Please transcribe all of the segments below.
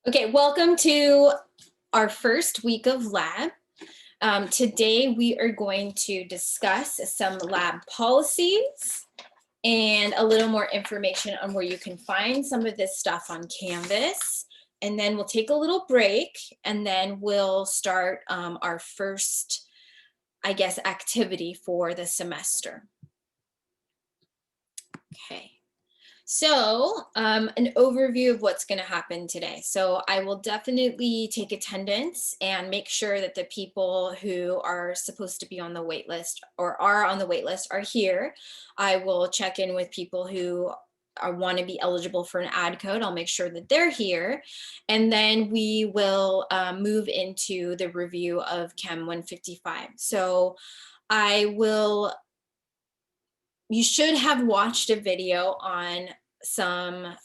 Okay, welcome to our first week of lab. Today we are going to discuss some lab policies and a little more information on where you can find some of this stuff on Canvas. And then we'll take a little break and then we'll start our first, activity for the semester. Okay. So an overview of what's going to happen today. So I will definitely take attendance and make sure that the people who are supposed to be on the wait list or are on the wait list are here. I will check in with people who want to be eligible for an ad code. I'll make sure that they're here. And then we will move into the review of Chem 155. So you should have watched a video on some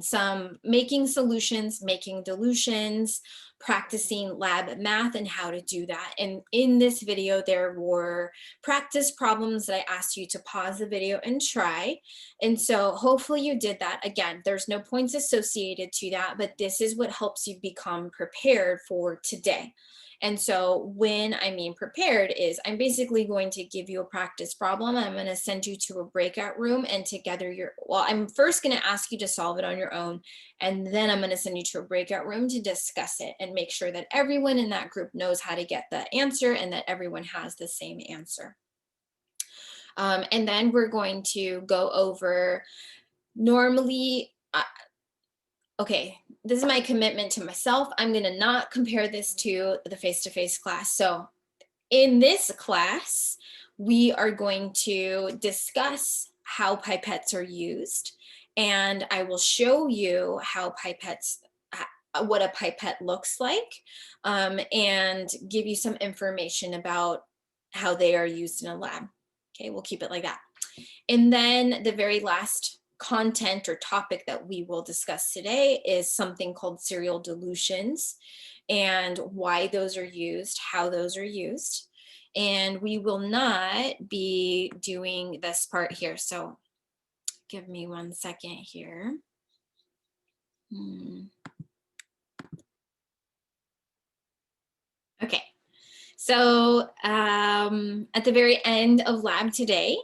some making solutions, making dilutions, practicing lab math and how to do that. And in this video, there were practice problems that I asked you to pause the video and try. And so hopefully you did that. Again, there's no points associated to that, but this is what helps you become prepared for today. And so when I mean prepared is I'm basically going to give you a practice problem. I'm going to send you to a breakout room and together I'm first going to ask you to solve it on your own. And then I'm going to send you to a breakout room to discuss it and make sure that everyone in that group knows how to get the answer and that everyone has the same answer. And then we're going to go over okay, this is my commitment to myself. I'm going to not compare this to the face-to-face class. So in this class, we are going to discuss how pipettes are used, and I will show you how what a pipette looks like, and give you some information about how they are used in a lab. Okay, we'll keep it like that. And then the very last content or topic that we will discuss today is something called serial dilutions and why those are used, how those are used. And we will not be doing this part here. So give me 1 second here. Okay, so at the very end of lab today,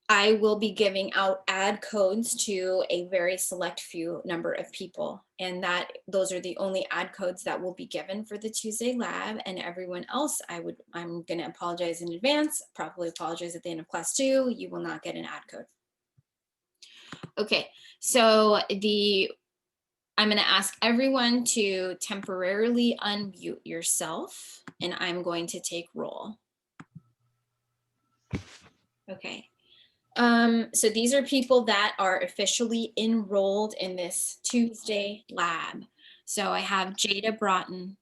I will be giving out ad codes to a very select few number of people, and those are the only ad codes that will be given for the Tuesday lab. And everyone else, I'm going to apologize in advance, probably apologize at the end of class 2. You will not get an ad code. Okay, so I'm going to ask everyone to temporarily unmute yourself, and I'm going to take roll. Okay. So these are people that are officially enrolled in this Tuesday lab. So I have Jada Broughton.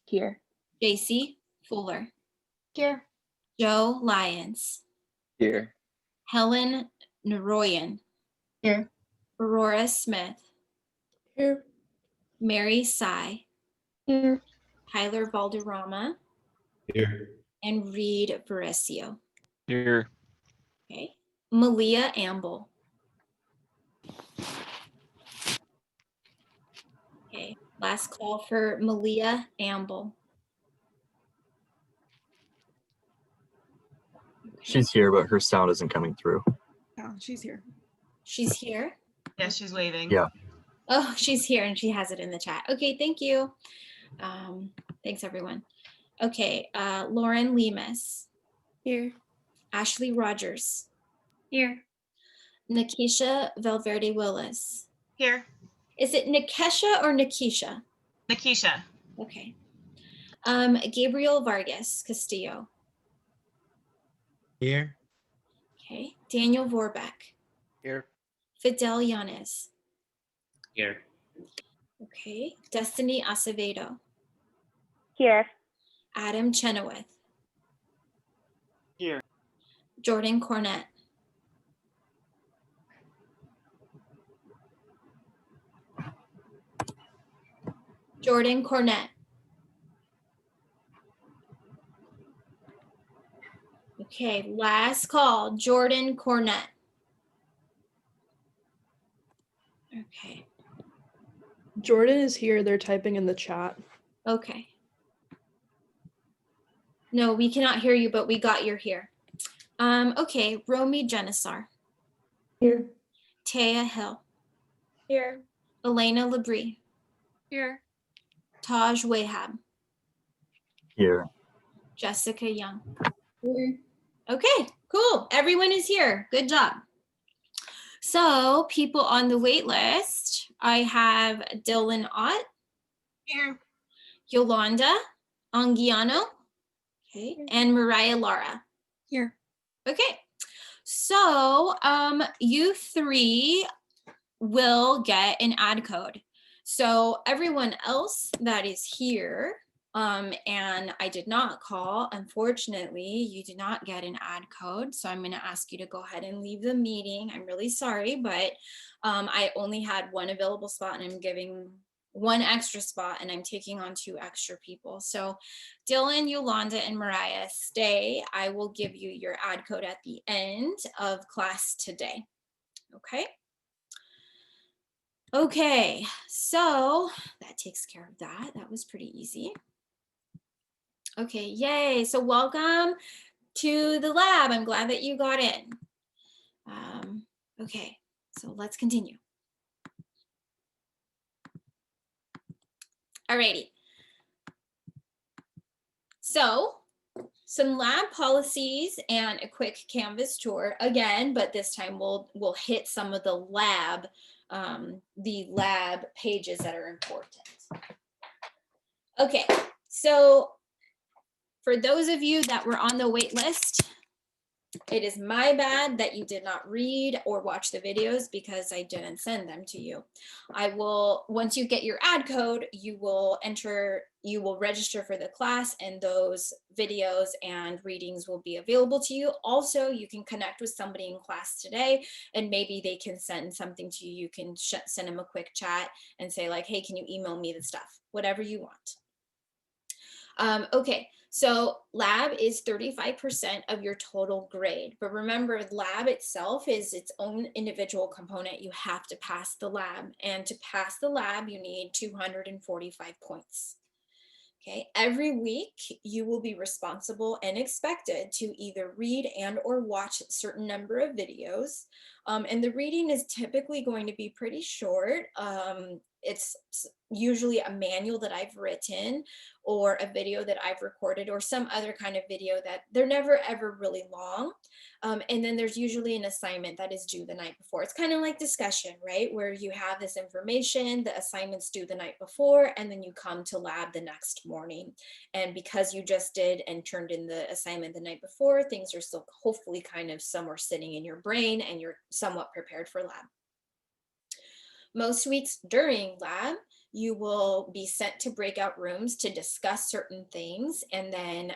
Here. JC Fuller. Here. Joe Lyons. Here. Helen Naroyan. Here. Aurora Smith. Here. Mary Sy. Here. Tyler Valderrama. Here. And Reed Veresio. Here. Okay. Malia Amble. Okay, last call for Malia Amble. Okay. She's here, but her sound isn't coming through. Oh, she's here. She's here? Yes, she's waving. Yeah. Oh, she's here and she has it in the chat. Okay, thank you. Thanks, everyone. Okay, Lauren Lemus. Here. Ashley Rogers. Here. Nikisha Valverde Willis. Here. Is it Nikesha or Nikisha? Nikisha. Okay. Gabriel Vargas Castillo. Here. Okay. Daniel Vorbeck. Here. Fidel Yanez. Here. Okay. Destiny Acevedo. Here. Adam Chenoweth. Here. Jordan Cornett. Jordan Cornett. Okay, last call, Jordan Cornett. Okay. Jordan is here. They're typing in the chat. Okay. No, we cannot hear you, but we got your here. Okay, Romy Genisar, Here. Taya Hill, Here. Elena Labrie, Here. Taj Wahab, Here. Jessica Young. Here. Okay, cool. Everyone is here. Good job. So people on the wait list, I have Dylan Ott, Here. Yolanda Anguiano, okay, and Mariah Lara. Here. Okay, so you three will get an ad code. So everyone else that is here, and I did not call, unfortunately, you did not get an ad code. So I'm going to ask you to go ahead and leave the meeting. I'm really sorry, but I only had one available spot and I'm giving one extra spot and I'm taking on 2 extra people. So Dylan, Yolanda, and Mariah, stay. I will give you your ad code at the end of class today. Okay. Okay, so that takes care of that. That was pretty easy. Okay, yay. So welcome to the lab. I'm glad that you got in. Okay, so let's continue. Alrighty. So some lab policies and a quick Canvas tour again, but this time we'll hit some of the lab pages that are important. Okay, so for those of you that were on the wait list, it is my bad that you did not read or watch the videos because I didn't send them to you. I will, once you get your ad code, you will register for the class and those videos and readings will be available to you. Also, you can connect with somebody in class today and maybe they can send something to you. You can send them a quick chat and say like, hey, can you email me the stuff? Whatever you want. Okay, so lab is 35% of your total grade, but remember lab itself is its own individual component. You have to pass the lab, and to pass the lab, you need 245 points. Okay, every week you will be responsible and expected to either read and or watch a certain number of videos. And the reading is typically going to be pretty short. It's usually a manual that I've written or a video that I've recorded or some other kind of video that they're never ever really long. And then there's usually an assignment that is due the night before. It's kind of like discussion, right? Where you have this information, the assignment's due the night before, and then you come to lab the next morning. And because you just did and turned in the assignment the night before, things are still hopefully kind of somewhere sitting in your brain and you're somewhat prepared for lab. Most weeks during lab, you will be sent to breakout rooms to discuss certain things. And then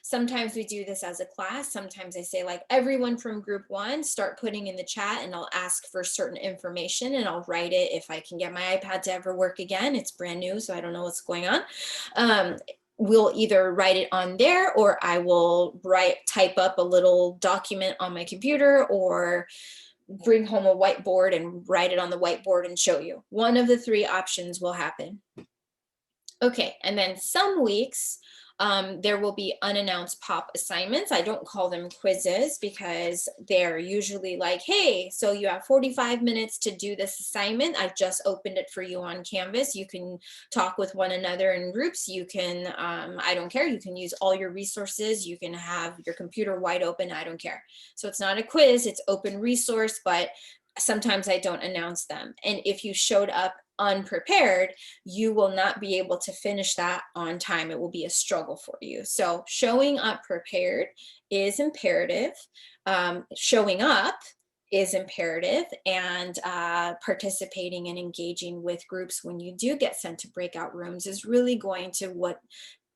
sometimes we do this as a class. Sometimes I say like everyone from group 1 start putting in the chat and I'll ask for certain information and I'll write it if I can get my iPad to ever work again. It's brand new, so I don't know what's going on. We'll either write it on there or I will type up a little document on my computer or bring home a whiteboard and write it on the whiteboard and show you. One of the 3 options will happen. Okay, and then some weeks there will be unannounced pop assignments. I don't call them quizzes because they're usually like, hey, so you have 45 minutes to do this assignment. I just opened it for you on Canvas. You can talk with one another in groups. You can, I don't care. You can use all your resources. You can have your computer wide open. I don't care. So it's not a quiz, it's open resource, but sometimes I don't announce them. And if you showed up unprepared, you will not be able to finish that on time. It will be a struggle for you. So showing up prepared is imperative. Showing up is imperative, and participating and engaging with groups when you do get sent to breakout rooms is really going to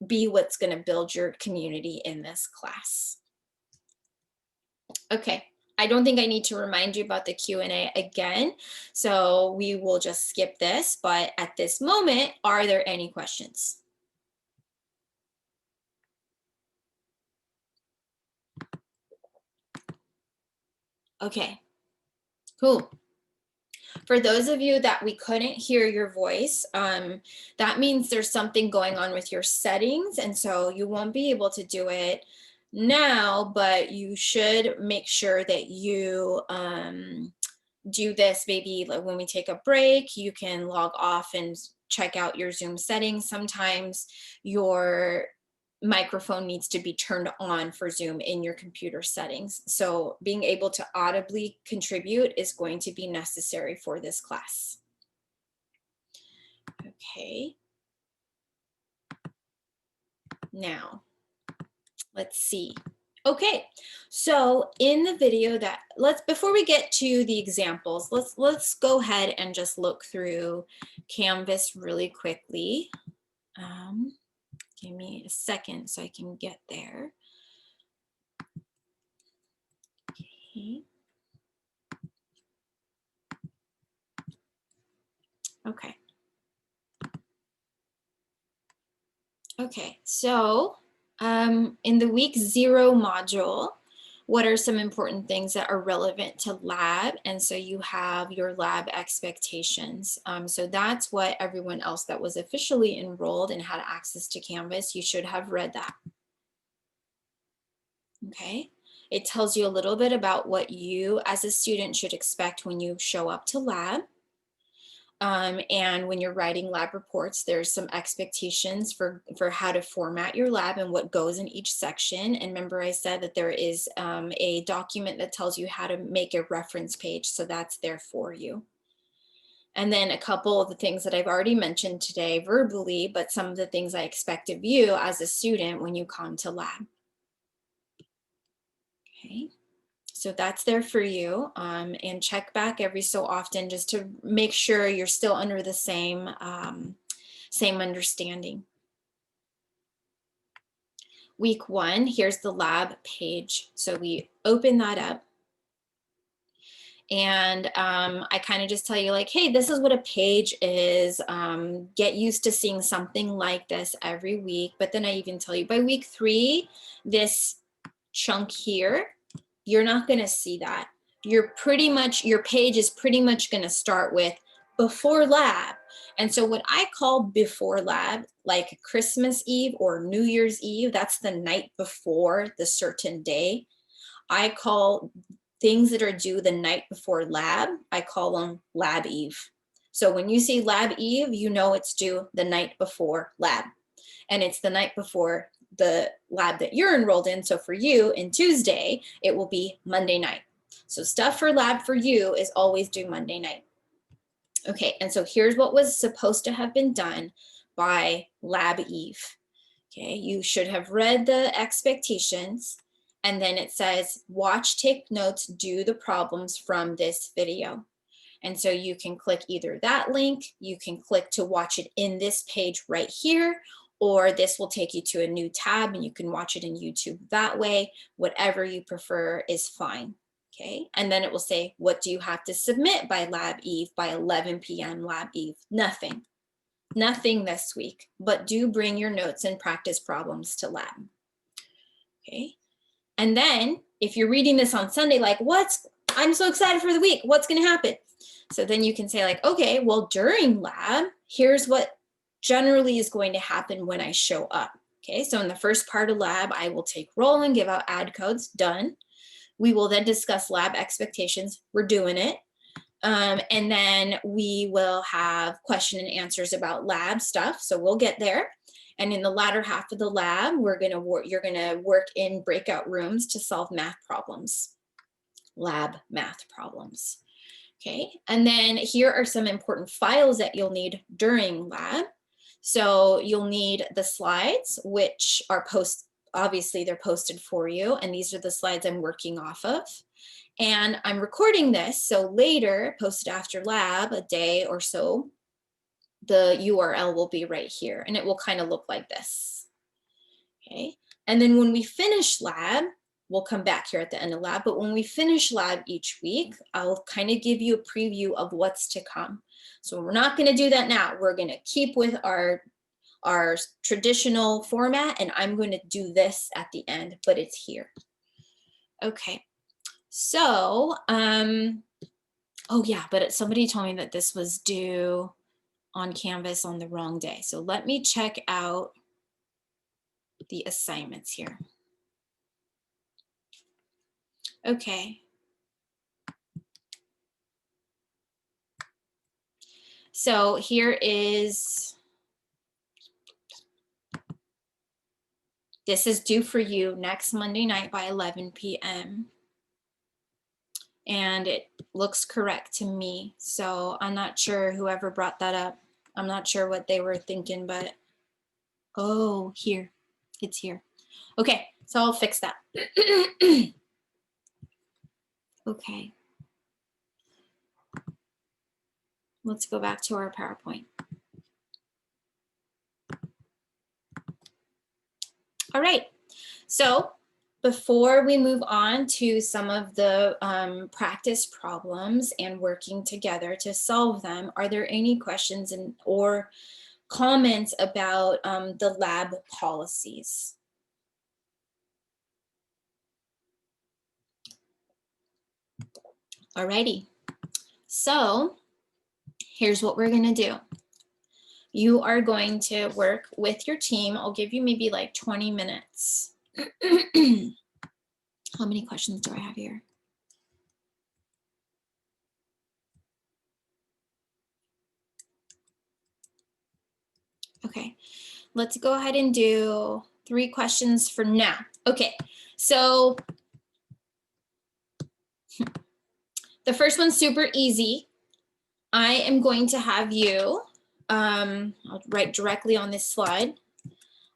be what's going to build your community in this class. Okay. I don't think I need to remind you about the Q&A again, so we will just skip this, but at this moment, are there any questions? Okay, cool. For those of you that we couldn't hear your voice, that means there's something going on with your settings, and so you won't be able to do it now, but you should make sure that you do this maybe like when we take a break. You can log off and check out your Zoom settings. Sometimes your microphone needs to be turned on for Zoom in your computer settings. So being able to audibly contribute is going to be necessary for this class. Okay. Now, let's see. Okay, so in the video that before we get to the examples, let's go ahead and just look through Canvas really quickly. Give me a second so I can get there. Okay. Okay. Okay, so in the week 0 module, what are some important things that are relevant to lab? And so you have your lab expectations. So that's what everyone else that was officially enrolled and had access to Canvas, you should have read that. Okay, it tells you a little bit about what you as a student should expect when you show up to lab. And when you're writing lab reports, there's some expectations for how to format your lab and what goes in each section. And remember I said that there is a document that tells you how to make a reference page. So that's there for you. And then a couple of the things that I've already mentioned today verbally, but some of the things I expect of you as a student when you come to lab. Okay. So that's there for you, and check back every so often just to make sure you're still under the same understanding. Week 1, here's the lab page. So we open that up. And I kind of just tell you like, hey, this is what a page is. Get used to seeing something like this every week. But then I even tell you by week 3, this chunk here, you're not going to see that. Your page is pretty much going to start with before lab. And so what I call before lab, like Christmas Eve or New Year's Eve, that's the night before the certain day. I call things that are due the night before lab, I call them Lab Eve. So when you see Lab Eve, you know it's due the night before lab. And it's the night before the lab that you're enrolled in. So for you in Tuesday, it will be Monday night. So stuff for lab for you is always due Monday night. Okay, and so here's what was supposed to have been done by Lab Eve. Okay, you should have read the expectations, and then it says, watch, take notes, do the problems from this video. And so you can click either that link, you can click to watch it in this page right here, or this will take you to a new tab and you can watch it in YouTube that way. Whatever you prefer is fine. Okay, and then it will say, what do you have to submit by Lab Eve, by 11 p.m. Lab Eve? Nothing. Nothing this week, but do bring your notes and practice problems to lab. Okay, and then if you're reading this on Sunday, like, I'm so excited for the week, what's going to happen? So then you can say like, okay, well, during lab, here's what generally is going to happen when I show up. Okay, so in the first part of lab, I will take roll and give out ad codes, done. We will then discuss lab expectations, we're doing it. And then we will have question and answers about lab stuff, so we'll get there. And in the latter half of the lab, you're gonna work in breakout rooms to solve math problems, lab math problems. Okay, and then here are some important files that you'll need during lab. So you'll need the slides, which are obviously they're posted for you, and these are the slides I'm working off of. And I'm recording this, so later, posted after lab, a day or so, the URL will be right here, and it will kind of look like this. Okay, and then when we finish lab, we'll come back here at the end of lab, but when we finish lab each week, I'll kind of give you a preview of what's to come. So we're not going to do that now. We're going to keep with our traditional format, and I'm going to do this at the end, but it's here. Okay, so Oh yeah, but somebody told me that this was due on Canvas on the wrong day. So let me check out the assignments here. Okay. So here is, this is due for you next Monday night by 11 p.m. And it looks correct to me. So I'm not sure whoever brought that up. I'm not sure what they were thinking, but oh, here, it's here. Okay, so I'll fix that. Okay. Let's go back to our PowerPoint. All right, so before we move on to some of the practice problems and working together to solve them, are there any questions or comments about the lab policies? All righty, so here's what we're gonna do. You are going to work with your team. I'll give you maybe like 20 minutes. How many questions do I have here? Okay, let's go ahead and do 3 questions for now. Okay, so the first one's super easy. I am going to have you, I'll write directly on this slide.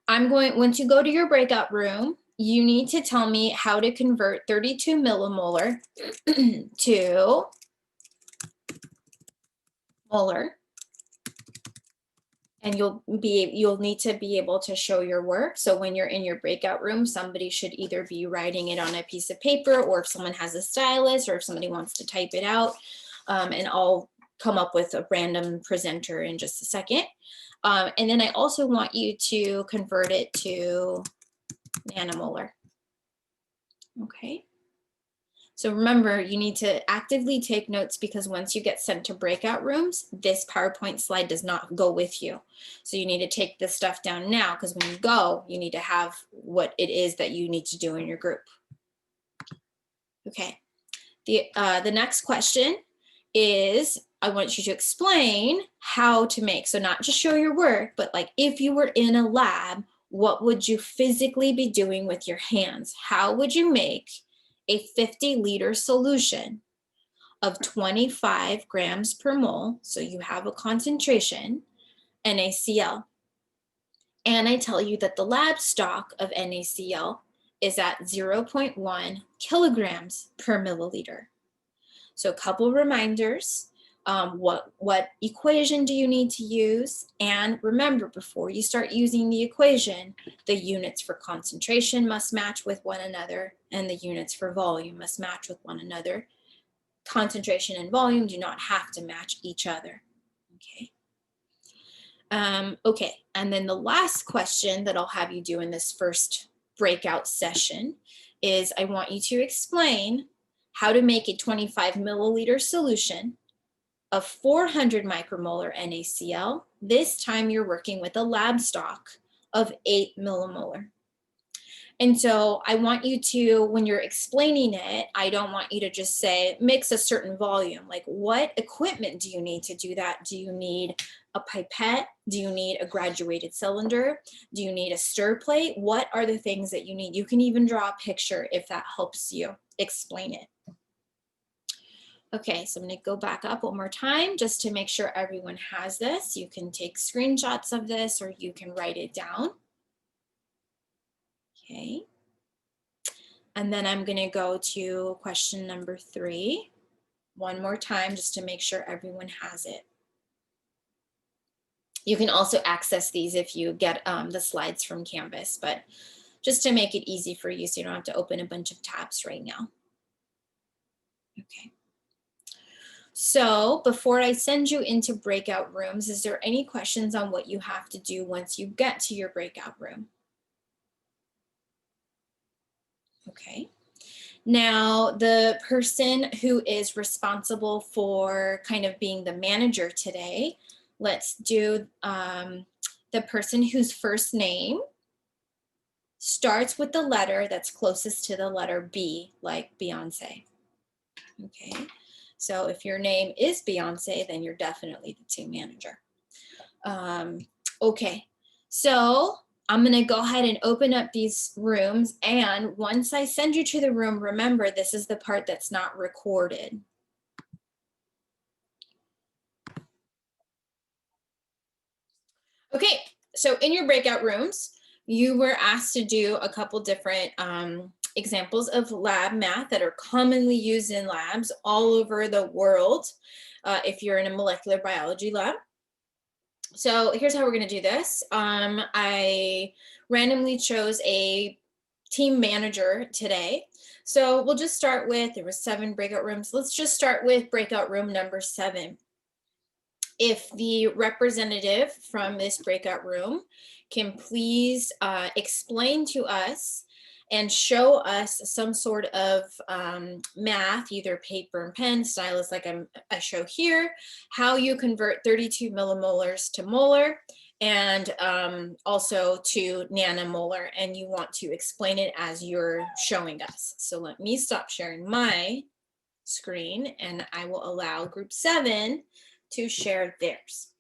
Once you go to your breakout room, you need to tell me how to convert 32 millimolar to molar. And you'll need to be able to show your work. So when you're in your breakout room, somebody should either be writing it on a piece of paper, or if someone has a stylus, or if somebody wants to type it out, and I'll come up with a random presenter in just a second. And then I also want you to convert it to nanomolar. Okay. So remember, you need to actively take notes, because once you get sent to breakout rooms, this PowerPoint slide does not go with you. So you need to take this stuff down now, because when you go, you need to have what it is that you need to do in your group. Okay. The next question is, I want you to explain how to make, so not just show your work, but like if you were in a lab, what would you physically be doing with your hands? How would you make a 50-liter solution of 25 grams per mole, so you have a concentration, NaCl. And I tell you that the lab stock of NaCl is at 0.1 kilograms per milliliter. So a couple reminders, what equation do you need to use? And remember, before you start using the equation, the units for concentration must match with one another, and the units for volume must match with one another. Concentration and volume do not have to match each other. Okay. Okay, and then the last question that I'll have you do in this first breakout session is, I want you to explain how to make a 25 milliliter solution of 400 micromolar NaCl. This time you're working with a lab stock of 8 millimolar. And so I want you to, when you're explaining it, I don't want you to just say, mix a certain volume. Like, what equipment do you need to do that? Do you need a pipette? Do you need a graduated cylinder? Do you need a stir plate? What are the things that you need? You can even draw a picture if that helps you explain it. Okay, so I'm going to go back up one more time just to make sure everyone has this. You can take screenshots of this, or you can write it down. Okay. And then I'm going to go to question number 3 one more time just to make sure everyone has it. You can also access these if you get the slides from Canvas, but just to make it easy for you so you don't have to open a bunch of tabs right now. Okay. So before I send you into breakout rooms, is there any questions on what you have to do once you get to your breakout room? Okay. Now, the person who is responsible for kind of being the manager today, let's do the person whose first name starts with the letter that's closest to the letter B, like Beyonce. Okay, so if your name is Beyonce, then you're definitely the team manager. Okay, so I'm gonna go ahead and open up these rooms, and once I send you to the room, remember this is the part that's not recorded. Okay, so in your breakout rooms, you were asked to do a couple different examples of lab math that are commonly used in labs all over the world if you're in a molecular biology lab. So here's how we're going to do this. I randomly chose a team manager today. So we'll just start with, there were 7 breakout rooms. Let's just start with breakout room number 7. If the representative from this breakout room can please explain to us and show us some sort of math, either paper and pen, stylus like I show here, how you convert 32 millimolars to molar and also to nanomolar, and you want to explain it as you're showing us. So let me stop sharing my screen and I will allow group 7 to share theirs.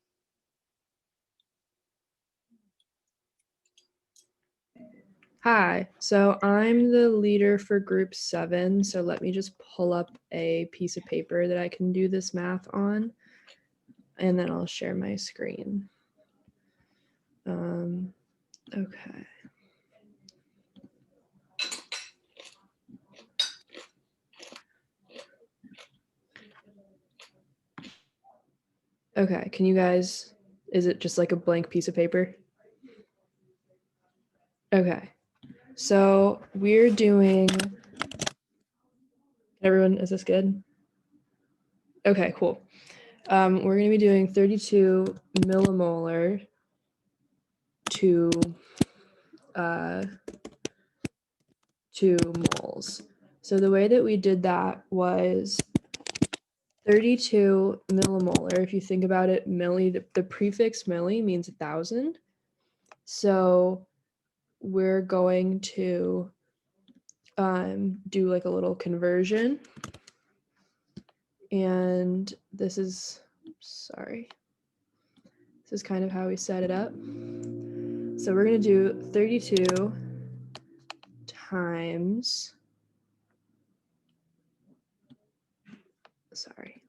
Hi, so I'm the leader for group 7. So let me just pull up a piece of paper that I can do this math on, and then I'll share my screen. Okay. Okay, can you guys, is it just like a blank piece of paper? Okay, so we're doing, everyone, is this good? Okay, cool. We're gonna be doing 32 millimolar to 2 moles. So the way that we did that was 32 millimolar. If you think about it, milli, the prefix milli means 1,000. So we're going to do like a little conversion. And this is, sorry, this is kind of how we set it up. So we're going to do 32 times, sorry.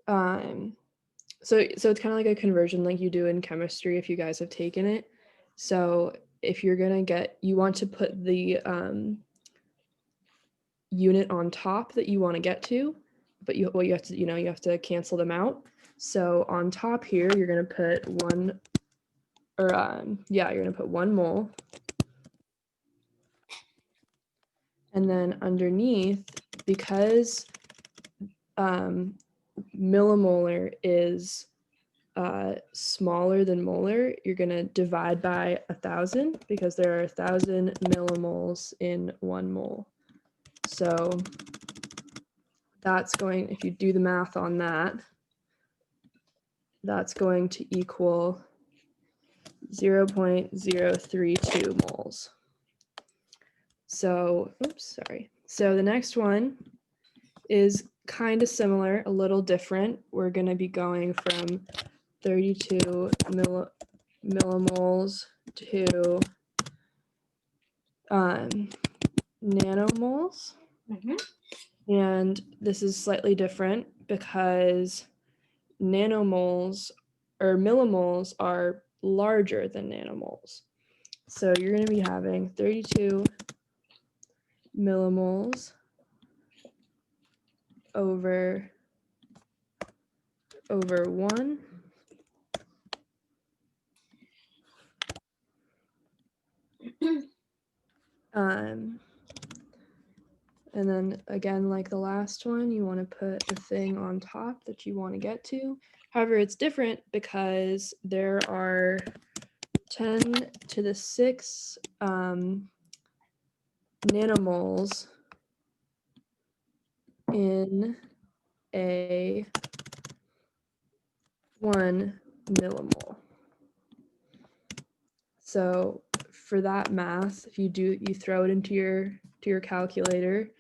So it's kind of like a conversion like you do in chemistry if you guys have taken it. So if you're gonna get, you want to put the unit on top that you want to get to, but you have to, you have to cancel them out. So on top here, you're gonna put 1, or you're gonna put 1 mole. And then underneath, because millimolar is smaller than molar, you're going to divide by 1,000 because there are 1,000 millimoles in 1 mole. So that's going, if you do the math on that, that's going to equal 0.032 moles. So, oops, sorry. So the next one is kind of similar, a little different. We're going to be going from 32 millimoles to nanomoles. And this is slightly different because nanomoles or millimoles are larger than nanomoles. So you're going to be having 32 millimoles over 1. And then again, like the last one, you want to put the thing on top that you want to get to. However, it's different because there are 10 to the 6 nanomoles in a 1 millimole. So for that math, if you throw it into your calculator,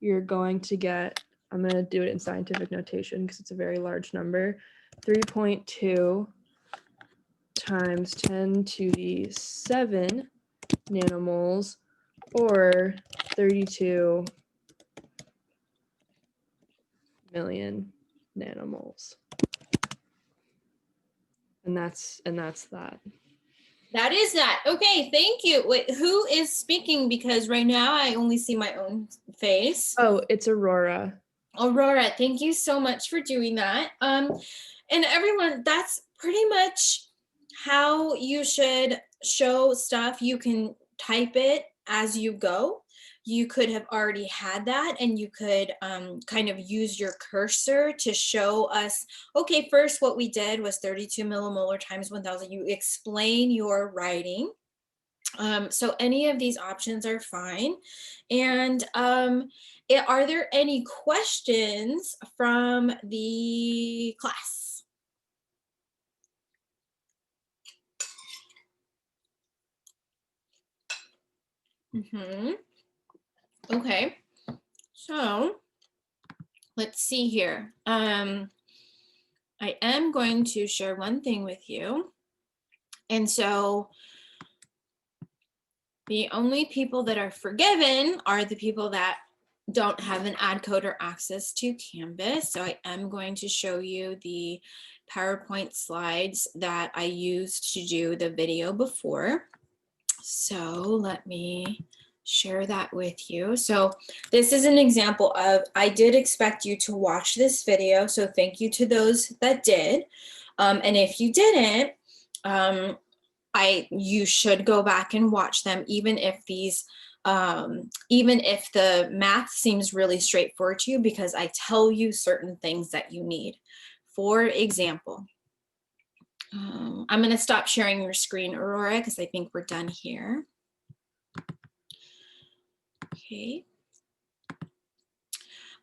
you're going to get, I'm going to do it in scientific notation because it's a very large number, 3.2 times 10 to the 7 nanomoles, or 32 million nanomoles. And that's that. That is that. Okay, thank you. Wait, who is speaking? Because right now I only see my own face. Oh, it's Aurora. Aurora, thank you so much for doing that. And everyone, that's pretty much how you should show stuff. You can type it as you go. You could have already had that, and you could kind of use your cursor to show us, okay, first what we did was 32 millimolar times 1000. You explain your writing. So any of these options are fine. And are there any questions from the class? Okay, so let's see here. I am going to share one thing with you. And so the only people that are forgiven are the people that don't have an ad code or access to Canvas. So I am going to show you the PowerPoint slides that I used to do the video before. So let me share that with you. So this is an example of, I did expect you to watch this video. So thank you to those that did. And if you didn't, you should go back and watch them, even if the math seems really straightforward to you, because I tell you certain things that you need. For example, I'm going to stop sharing your screen, Aurora, because I think we're done here. Okay.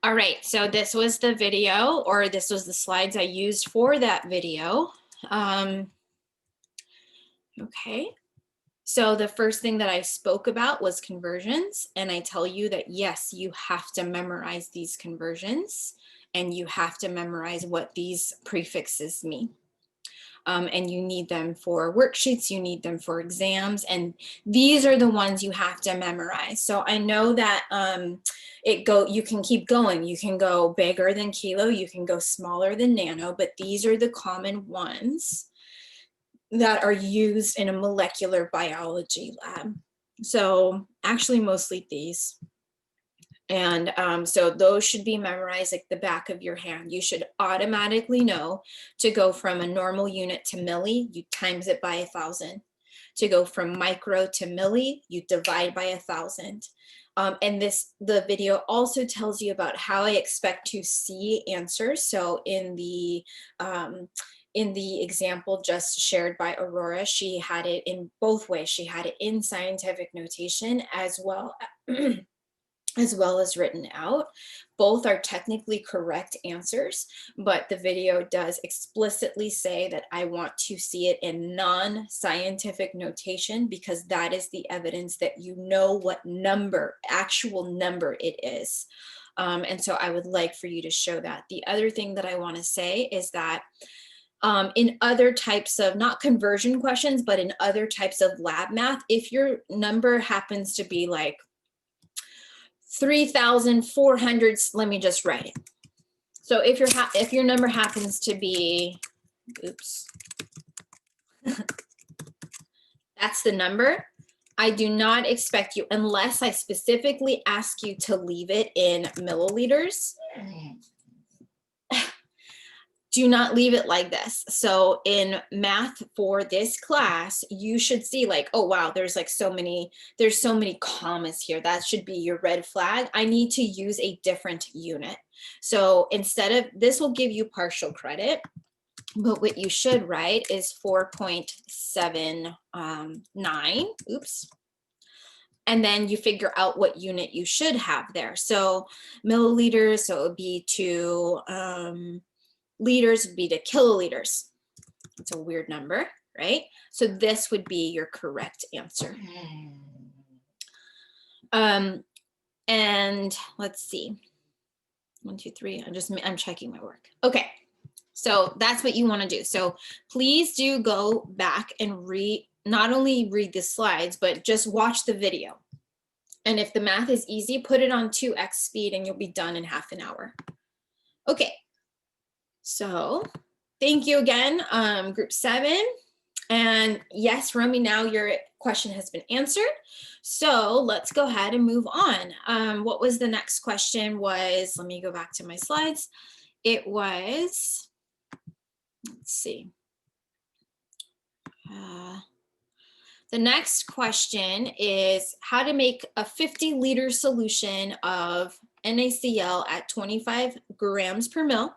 All right, so this was the video, or this was the slides I used for that video. Okay. So the first thing that I spoke about was conversions, and I tell you that yes, you have to memorize these conversions, and you have to memorize what these prefixes mean. And you need them for worksheets, you need them for exams, and these are the ones you have to memorize. So I know that you can keep going. You can go bigger than kilo, you can go smaller than nano, but these are the common ones that are used in a molecular biology lab. So actually mostly these. And so those should be memorized like the back of your hand. You should automatically know to go from a normal unit to milli, you times it by 1,000. To go from micro to milli, you divide by 1,000. And the video also tells you about how I expect to see answers. So in the example just shared by Aurora, she had it in both ways. She had it in scientific notation as well as written out. Both are technically correct answers, but the video does explicitly say that I want to see it in non-scientific notation, because that is the evidence that you know what actual number it is. And so I would like for you to show that. The other thing that I want to say is that in other types of, not conversion questions, but in other types of lab math, if your number happens to be like 3,400, let me just write it. So if your number happens to be, oops, that's the number, I do not expect you, unless I specifically ask you to leave it in milliliters, do not leave it like this. So in math for this class, you should see like, oh wow, there's so many commas here. That should be your red flag. I need to use a different unit. So instead of, this will give you partial credit, but what you should write is 4.79. Oops. and then you figure out what unit you should have there. So milliliters, so it would be to liters would be to kiloliters. It's a weird number, right? So this would be your correct answer. And let's see. 1, 2, 3. I'm checking my work. Okay. So that's what you want to do. So please do go back and not only read the slides, but just watch the video. And if the math is easy, put it on 2x speed and you'll be done in half an hour. Okay. So thank you again, group 7. And yes, Romy, now your question has been answered. So let's go ahead and move on. What was the next question was, let me go back to my slides. It was, let's see. The next question is how to make a 50-liter solution of NaCl at 25 grams per mil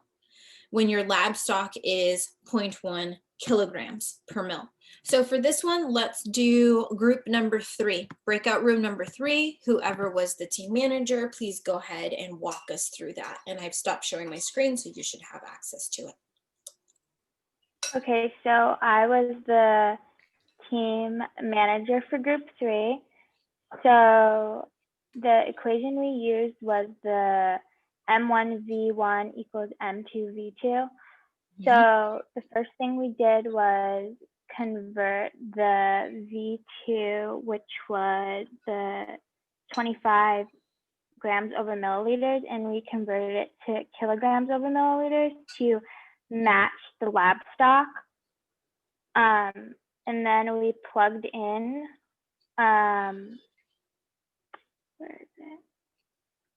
when your lab stock is 0.1 kilograms per mil. So for this one, let's do group number 3, breakout room number 3. Whoever was the team manager, please go ahead and walk us through that. And I've stopped showing my screen, so you should have access to it. Okay, so I was the team manager for group 3. So the equation we used was the M1V1 equals M2V2. So the first thing we did was convert the V2, which was the 25 grams over milliliters, and we converted it to kilograms over milliliters to match the lab stock. And then we plugged in, where is it?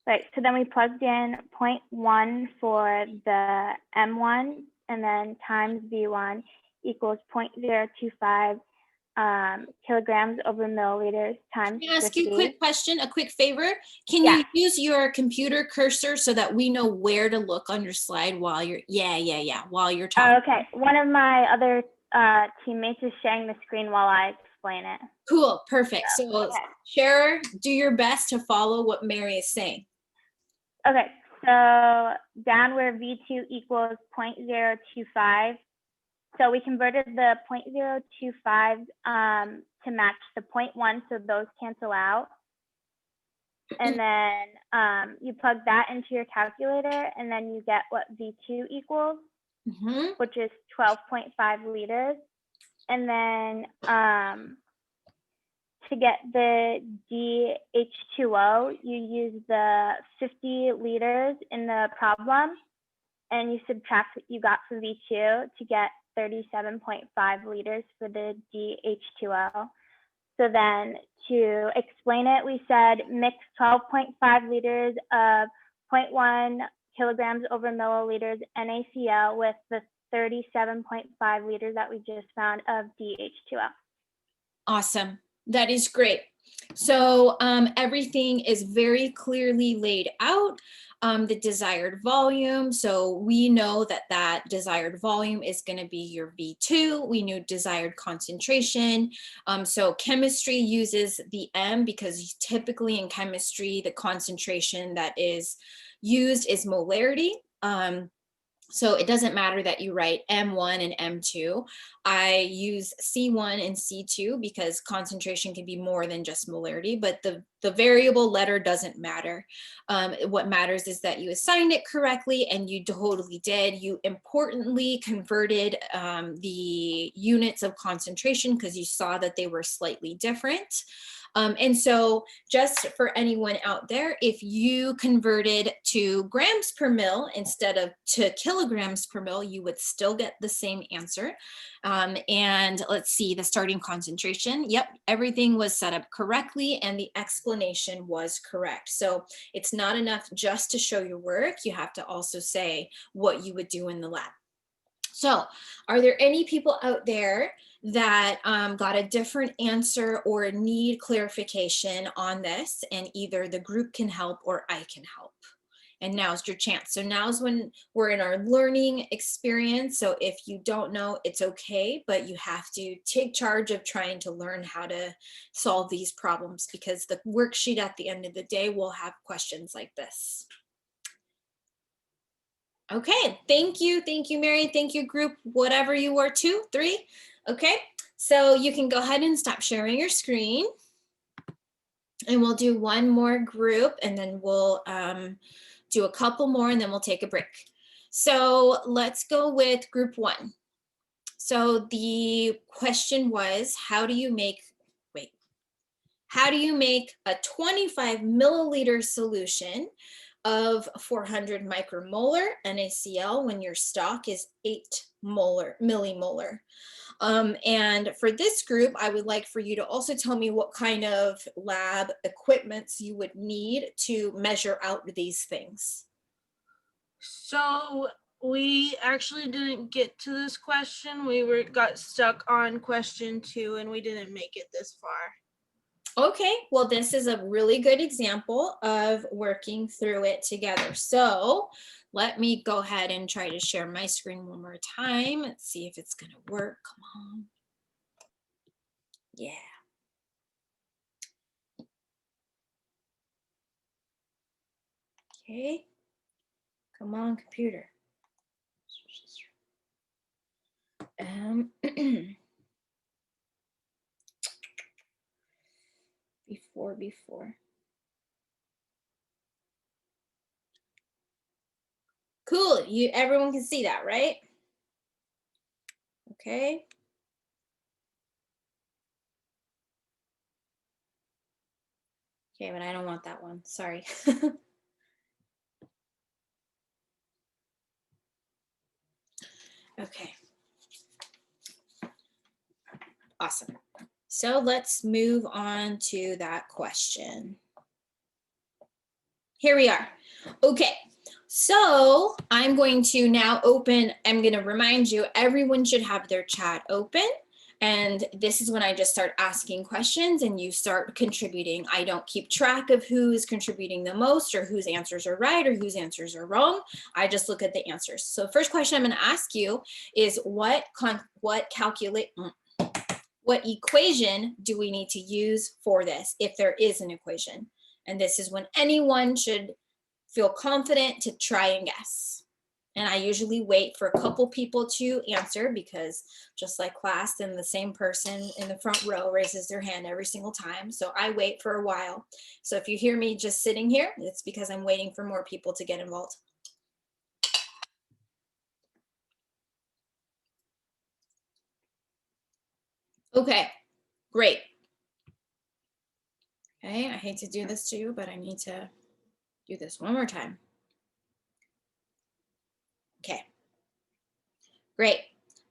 Right, so then we plugged in 0.1 for the M1, and then times V1 equals 0.025 kilograms over milliliters times 50. Can I ask you a quick question, a quick favor? Can you use your computer cursor so that we know where to look on your slide while you're, while you're talking? Okay, one of my other teammates is sharing the screen while I explain it. Cool, perfect. So Sharer, do your best to follow what Mary is saying. Okay, so down where V2 equals 0.025. So we converted the 0.025 to match the 0.1, so those cancel out. And then you plug that into your calculator, and then you get what V2 equals, which is 12.5 liters. And then to get the DH2O, you use the 50 liters in the problem, and you subtract what you got for V2 to get 37.5 liters for the DH2O. So then to explain it, we said mix 12.5 liters of 0.1 kilograms over milliliters NaCl with the 37.5 liters that we just found of DH2O. Awesome. That is great. So everything is very clearly laid out. The desired volume. So we know that that desired volume is going to be your V2. We knew desired concentration. So chemistry uses the M because typically in chemistry, the concentration that is used is molarity. So it doesn't matter that you write M1 and M2. I use C1 and C2 because concentration can be more than just molarity, but the variable letter doesn't matter. What matters is that you assigned it correctly, and you totally did. You importantly converted the units of concentration because you saw that they were slightly different. And so just for anyone out there, if you converted to grams per mil instead of to kilograms per mil, you would still get the same answer. And let's see, the starting concentration. Yep, everything was set up correctly and the explanation was correct. So it's not enough just to show your work. You have to also say what you would do in the lab. So are there any people out there that got a different answer or need clarification on this, and either the group can help or I can help? And now's your chance. So now's when we're in our learning experience. So if you don't know, it's okay, but you have to take charge of trying to learn how to solve these problems, because the worksheet at the end of the day will have questions like this. Okay, thank you, Mary. Thank you, group, whatever you were, 2, 3. Okay, so you can go ahead and stop sharing your screen. And we'll do one more group, and then we'll do a couple more, and then we'll take a break. So let's go with group 1. So the question was, how do you make a 25 milliliter solution of 400 micromolar NaCl when your stock is 8 millimolar? And for this group, I would like for you to also tell me what kind of lab equipments you would need to measure out these things. So we actually didn't get to this question. We got stuck on question 2 and we didn't make it this far. Okay, well, this is a really good example of working through it together. So let me go ahead and try to share my screen one more time. Let's see if it's gonna work. Come on. Yeah. Okay. Come on, computer. Before. Cool, everyone can see that, right? Okay. Okay, but I don't want that one, sorry. Okay. Awesome. So let's move on to that question. Here we are. Okay, so I'm going to now I'm going to remind you, everyone should have their chat open. And this is when I just start asking questions and you start contributing. I don't keep track of who's contributing the most or whose answers are right or whose answers are wrong. I just look at the answers. So first question I'm going to ask you is what equation do we need to use for this, if there is an equation? And this is when anyone should feel confident to try and guess. And I usually wait for a couple people to answer, because just like class, then the same person in the front row raises their hand every single time. So I wait for a while. So if you hear me just sitting here, it's because I'm waiting for more people to get involved. Okay, great. Okay, I hate to do this to you, but I need to do this one more time. Okay, great.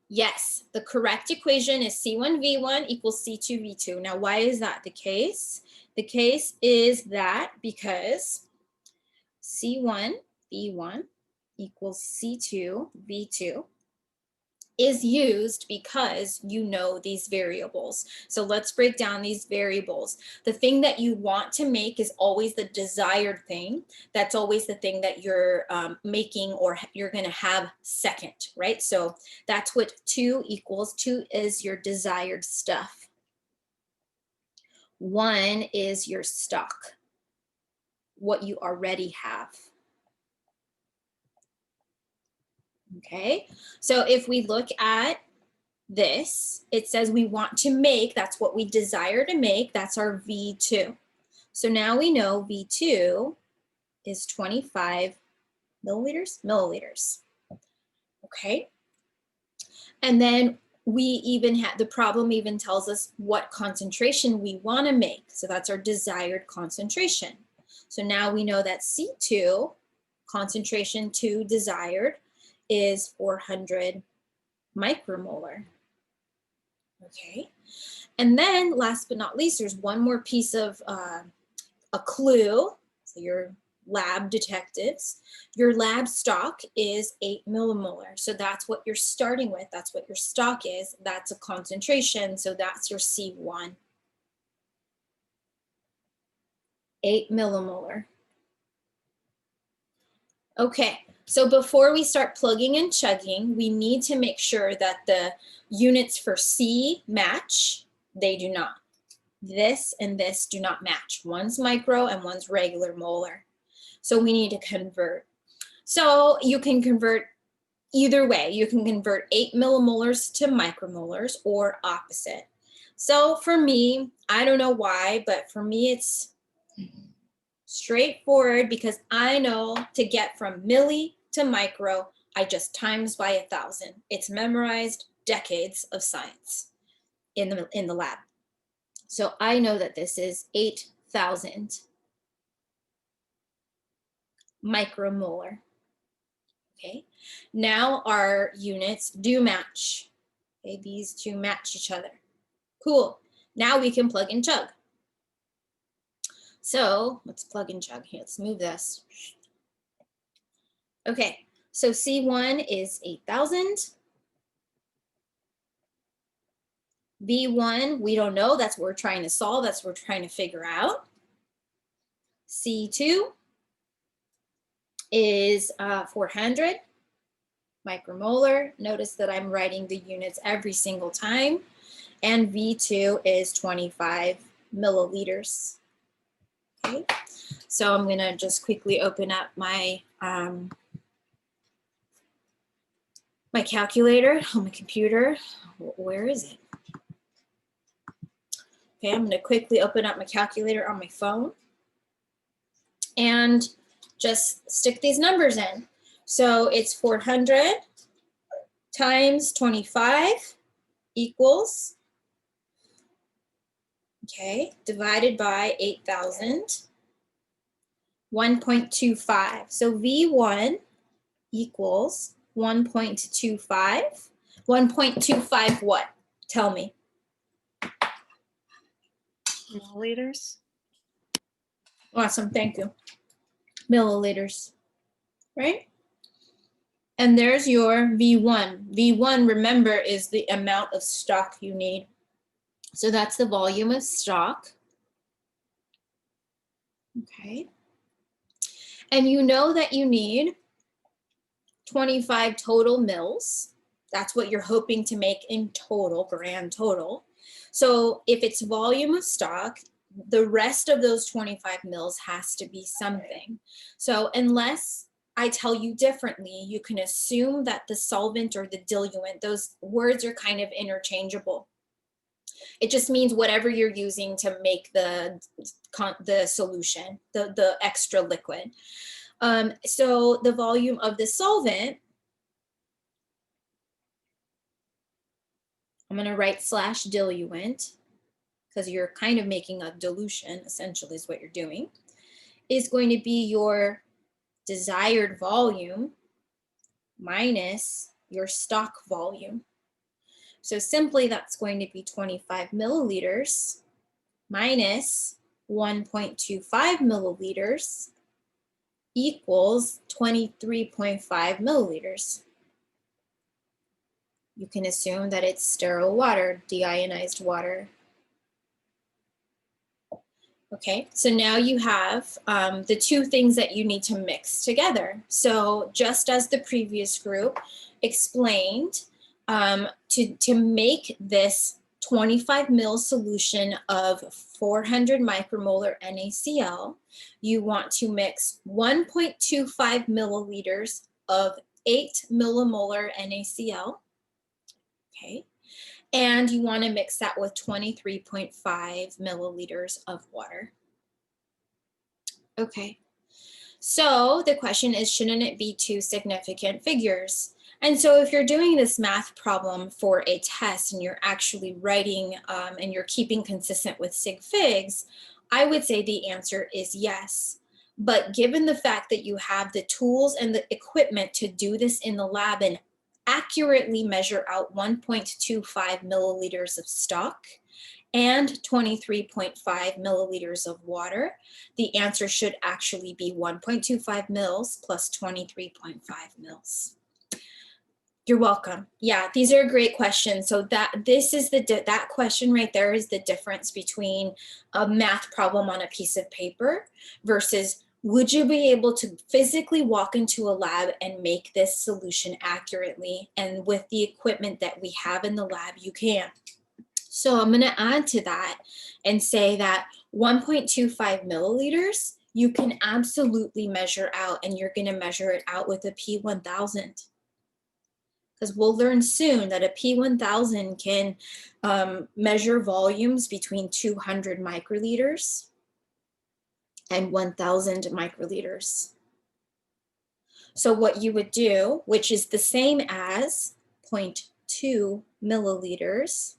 Yes, the correct equation is C1V1 equals C2V2. Now, why is that the case? The case is that because C1V1 equals C2V2 is used because you know these variables. So let's break down these variables. The thing that you want to make is always the desired thing. That's always the thing that you're making or you're going to have second, right? So that's what 2 equals. 2 is your desired stuff. 1 is your stock, what you already have. Okay, so if we look at this, it says we want to make, that's what we desire to make, that's our V2. So now we know V2 is 25 milliliters. Okay, and then we even have, the problem even tells us what concentration we want to make. So that's our desired concentration. So now we know that C2, concentration 2 desired, is 400 micromolar. Okay, and then last but not least, there's one more piece of a clue. So your lab detectives, your lab stock is 8 millimolar. So that's what you're starting with. That's what your stock is. That's a concentration. So that's your C1. 8 millimolar. Okay, so before we start plugging and chugging, we need to make sure that the units for C match. They do not. This and this do not match. One's micro and one's regular molar. So we need to convert. So you can convert either way. You can convert 8 millimolars to micromolars or opposite. So for me, I don't know why, but for me it's straightforward because I know to get from milli to micro, I just times by 1,000. It's memorized decades of science in the lab. So I know that this is 8,000 micromolar. Okay, now our units do match. Okay, these two match each other. Cool. Now we can plug and chug. So let's plug and chug here. Let's move this. Okay, so C1 is 8,000. V1, we don't know. That's what we're trying to solve. That's what we're trying to figure out. C2 is 400 micromolar. Notice that I'm writing the units every single time. And V2 is 25 milliliters. Okay, so I'm gonna just quickly open up my my calculator on my computer. Where is it? Okay, I'm gonna quickly open up my calculator on my phone and just stick these numbers in. So it's 400 times 25 equals, okay, divided by 8,000, 1.25. So V1 equals 1.25. 1.25 what? Tell me. Milliliters. Awesome, thank you. Milliliters, right? And there's your V1. V1, remember, is the amount of stock you need. So that's the volume of stock. Okay. And you know that you need 25 total mils. That's what you're hoping to make in total, grand total. So if it's volume of stock, the rest of those 25 mils has to be something. So unless I tell you differently, you can assume that the solvent or the diluent, those words are kind of interchangeable. It just means whatever you're using to make the solution, the extra liquid. So the volume of the solvent, I'm going to write /diluent because you're kind of making a dilution, essentially is what you're doing, is going to be your desired volume minus your stock volume. So simply that's going to be 25 milliliters minus 1.25 milliliters equals 23.5 milliliters. You can assume that it's sterile water, deionized water. Okay, so now you have the two things that you need to mix together. So just as the previous group explained, to make this 25 ml solution of 400 micromolar NaCl, you want to mix 1.25 milliliters of 8 millimolar NaCl, okay? And you want to mix that with 23.5 milliliters of water. Okay, so the question is, shouldn't it be two significant figures? And so if you're doing this math problem for a test and you're actually writing and you're keeping consistent with sig figs, I would say the answer is yes. But given the fact that you have the tools and the equipment to do this in the lab and accurately measure out 1.25 milliliters of stock and 23.5 milliliters of water, the answer should actually be 1.25 mils plus 23.5 mils. You're welcome. Yeah, these are great questions. So that question right there is the difference between a math problem on a piece of paper versus would you be able to physically walk into a lab and make this solution accurately? And with the equipment that we have in the lab, you can. So I'm going to add to that and say that 1.25 milliliters, you can absolutely measure out, and you're going to measure it out with a P1000. Because we'll learn soon that a P1000 can measure volumes between 200 microliters and 1000 microliters. So what you would do, which is the same as 0.2 milliliters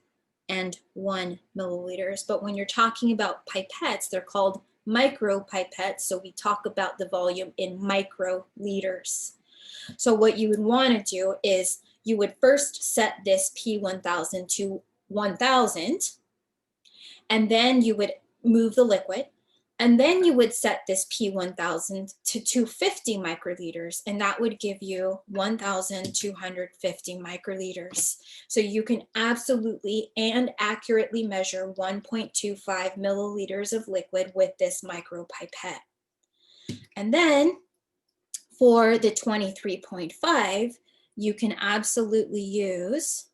and 1 milliliters, but when you're talking about pipettes, they're called micropipettes, so we talk about the volume in microliters. So what you would want to do is you would first set this P1000 to 1000, and then you would move the liquid, and then you would set this P1000 to 250 microliters, and that would give you 1,250 microliters. So you can absolutely and accurately measure 1.25 milliliters of liquid with this micropipette. And then for the 23.5, you can absolutely use,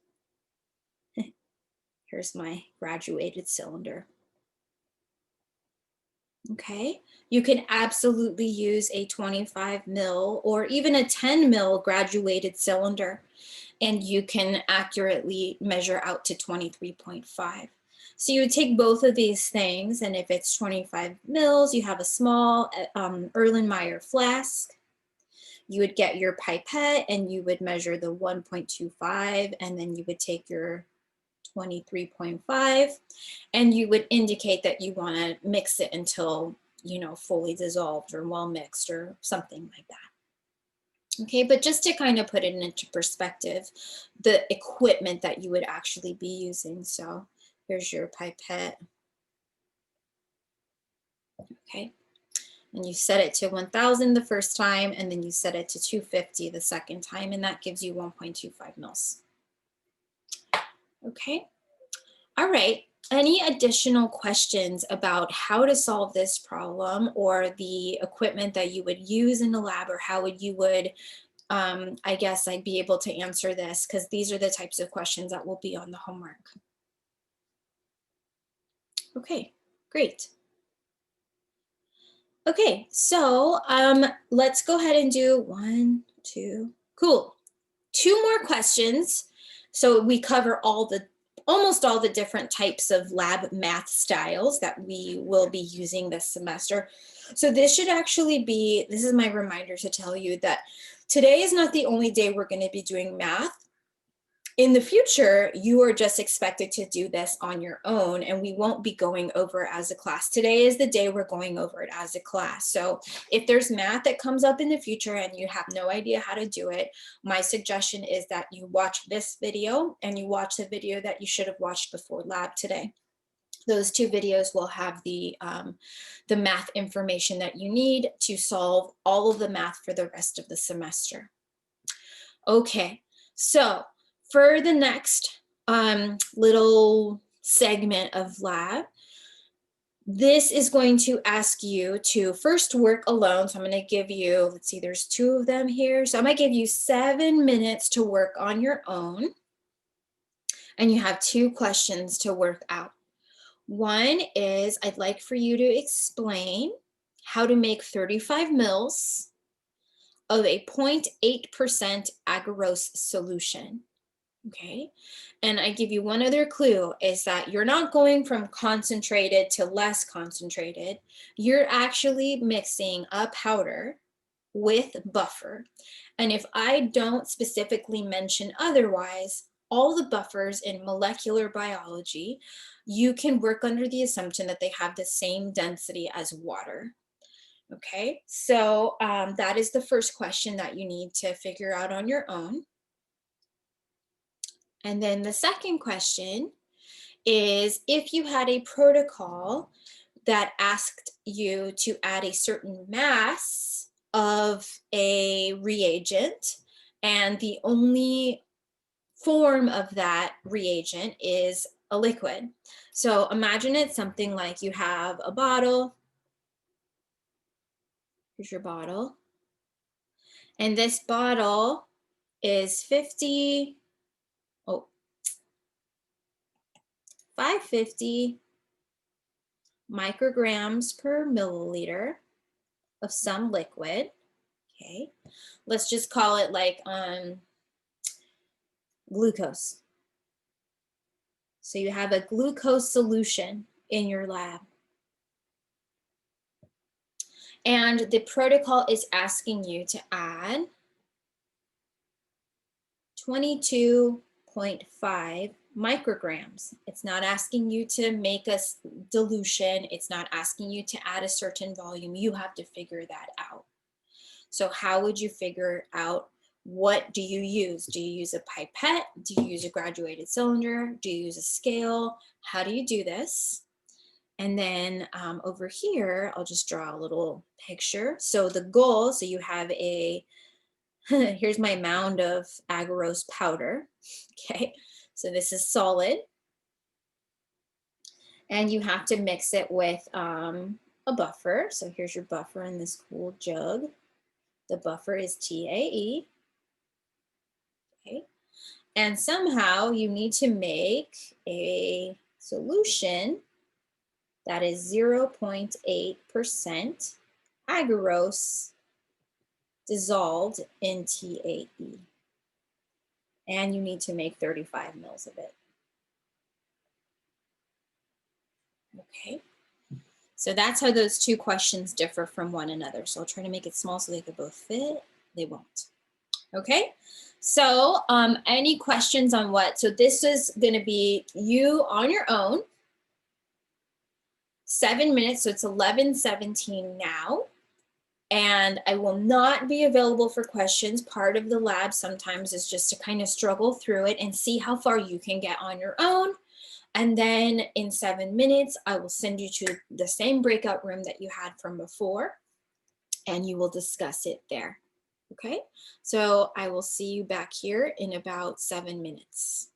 here's my graduated cylinder. Okay, you can absolutely use a 25 mil or even a 10 mil graduated cylinder, and you can accurately measure out to 23.5. So you would take both of these things, and if it's 25 mils, you have a small Erlenmeyer flask. You would get your pipette and you would measure the 1.25, and then you would take your 23.5, and you would indicate that you want to mix it until, you know, fully dissolved or well mixed or something like that. Okay, but just to kind of put it into perspective, the equipment that you would actually be using. So here's your pipette. Okay, and you set it to 1000 the first time, and then you set it to 250 the second time, and that gives you 1.25 mils. Okay, all right. Any additional questions about how to solve this problem, or the equipment that you would use in the lab, or how you would, I guess I'd be able to answer this, because these are the types of questions that will be on the homework. Okay, great. Okay, so let's go ahead and do 1, 2, cool. 2 more questions. So we cover almost all the different types of lab math styles that we will be using this semester. So this should actually be, this is my reminder to tell you that today is not the only day we're going to be doing math. In the future, you are just expected to do this on your own, and we won't be going over it as a class. Today is the day we're going over it as a class. So if there's math that comes up in the future and you have no idea how to do it, my suggestion is that you watch this video and you watch the video that you should have watched before lab today. Those 2 videos will have the math information that you need to solve all of the math for the rest of the semester. Okay, so for the next little segment of lab, this is going to ask you to first work alone. So I'm going to give you, let's see, there's 2 of them here. So I'm going to give you 7 minutes to work on your own. And you have 2 questions to work out. One is, I'd like for you to explain how to make 35 mils of a 0.8% agarose solution. Okay, and I give you one other clue, is that you're not going from concentrated to less concentrated. You're actually mixing a powder with buffer. And if I don't specifically mention otherwise, all the buffers in molecular biology, you can work under the assumption that they have the same density as water. Okay, so that is the first question that you need to figure out on your own. And then the second question is, if you had a protocol that asked you to add a certain mass of a reagent, and the only form of that reagent is a liquid. So imagine it's something like you have a bottle Here's your bottle. And this bottle is 550 micrograms per milliliter of some liquid. Okay, let's just call it like glucose. So you have a glucose solution in your lab. And the protocol is asking you to add 22.5 micrograms. It's not asking you to make a dilution. It's not asking you to add a certain volume. You have to figure that out. So how would you figure out, what do you use? Do you use a pipette? Do you use a graduated cylinder? Do you use a scale? How do you do this? And then over here, I'll just draw a little picture. So the goal, so you have a, here's my mound of agarose powder. Okay, so this is solid. And you have to mix it with a buffer. So here's your buffer in this cool jug. The buffer is TAE. Okay. And somehow you need to make a solution that is 0.8% agarose dissolved in TAE. And you need to make 35 mils of it. Okay. So that's how those two questions differ from one another. So I'll try to make it small so they could both fit. They won't. Okay. So any questions on what? So this is going to be you on your own. 7 minutes. So it's 11:17 now. And I will not be available for questions. Part of the lab sometimes is just to kind of struggle through it and see how far you can get on your own. And then in 7 minutes, I will send you to the same breakout room that you had from before, and you will discuss it there. Okay, so I will see you back here in about 7 minutes.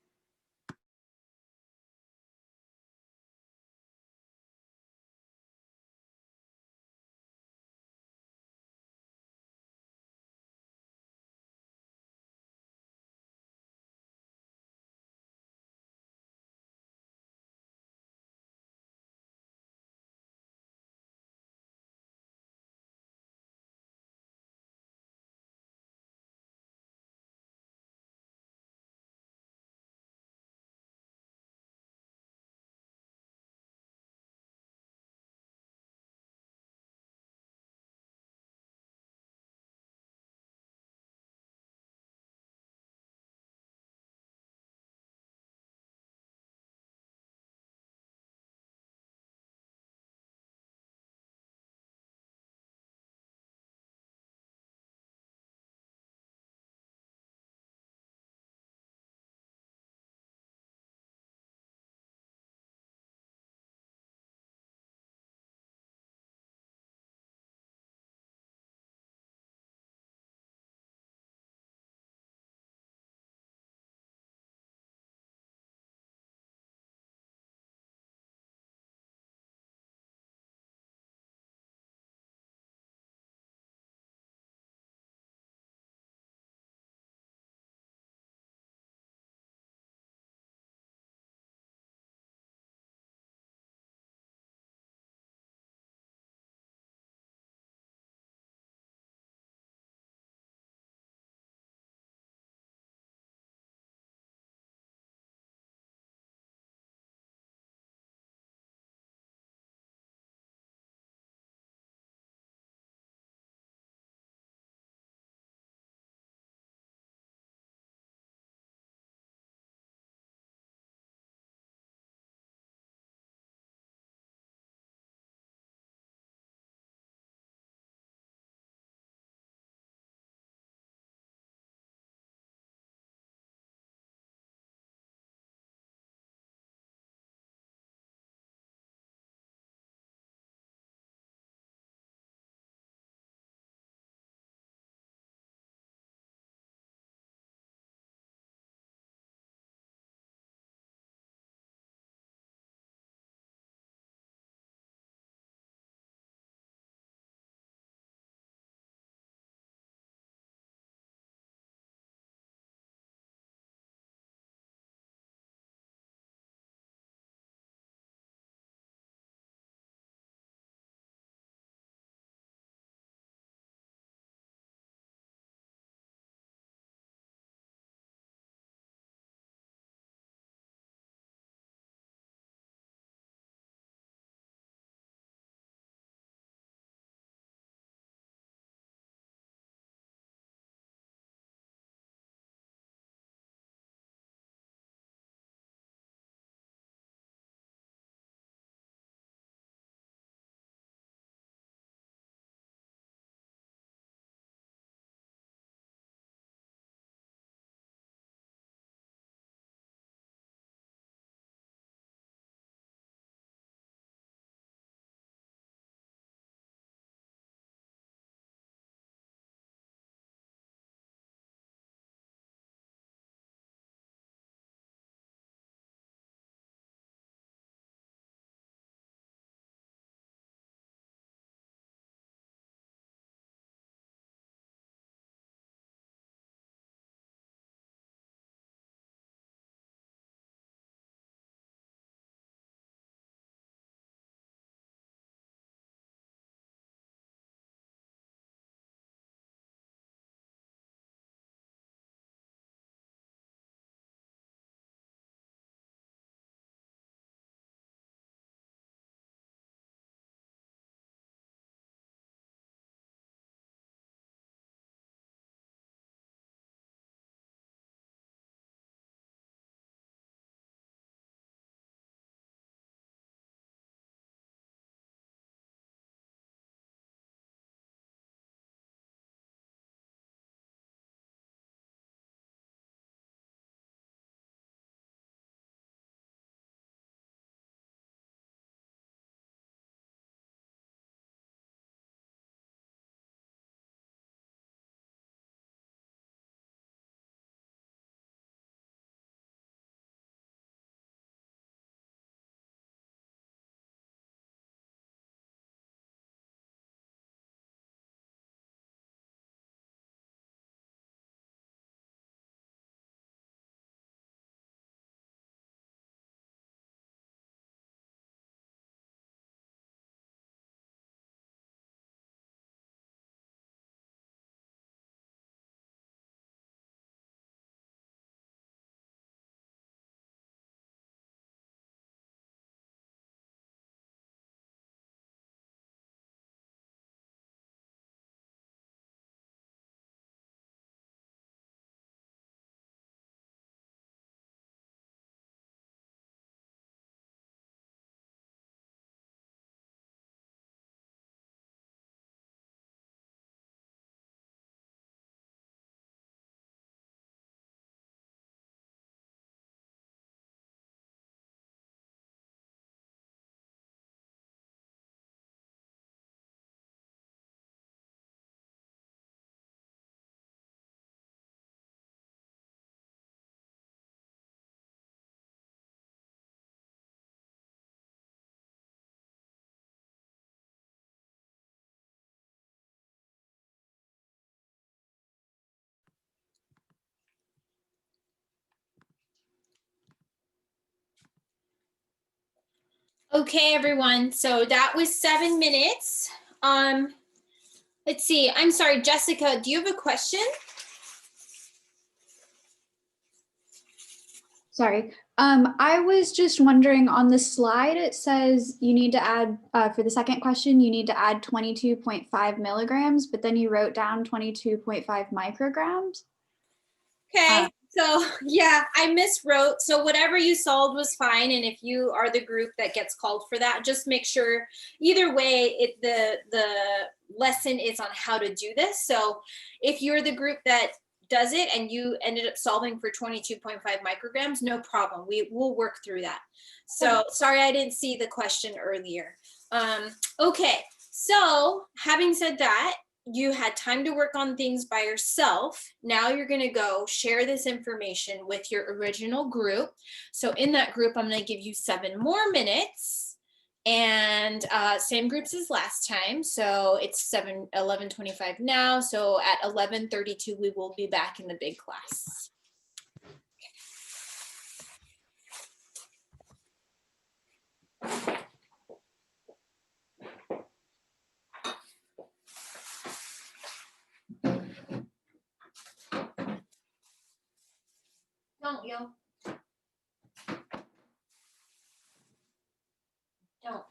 Okay, everyone. So that was 7 minutes. Let's see. I'm sorry, Jessica, do you have a question? Sorry. I was just wondering on the slide, it says you need to add, for the second question, you need to add 22.5 milligrams, but then you wrote down 22.5 micrograms. Okay, so yeah, I miswrote. So whatever you solved was fine. And if you are the group that gets called for that, just make sure either way, the lesson is on how to do this. So if you're the group that does it and you ended up solving for 22.5 micrograms, no problem. We'll work through that. So sorry, I didn't see the question earlier. Okay, so having said that, you had time to work on things by yourself. Now you're going to go share this information with your original group. So in that group, I'm going to give you 7 more minutes and same groups as last time. So it's 11:25 now. So at 11:32, we will be back in the big class. Don't, yo. Don't.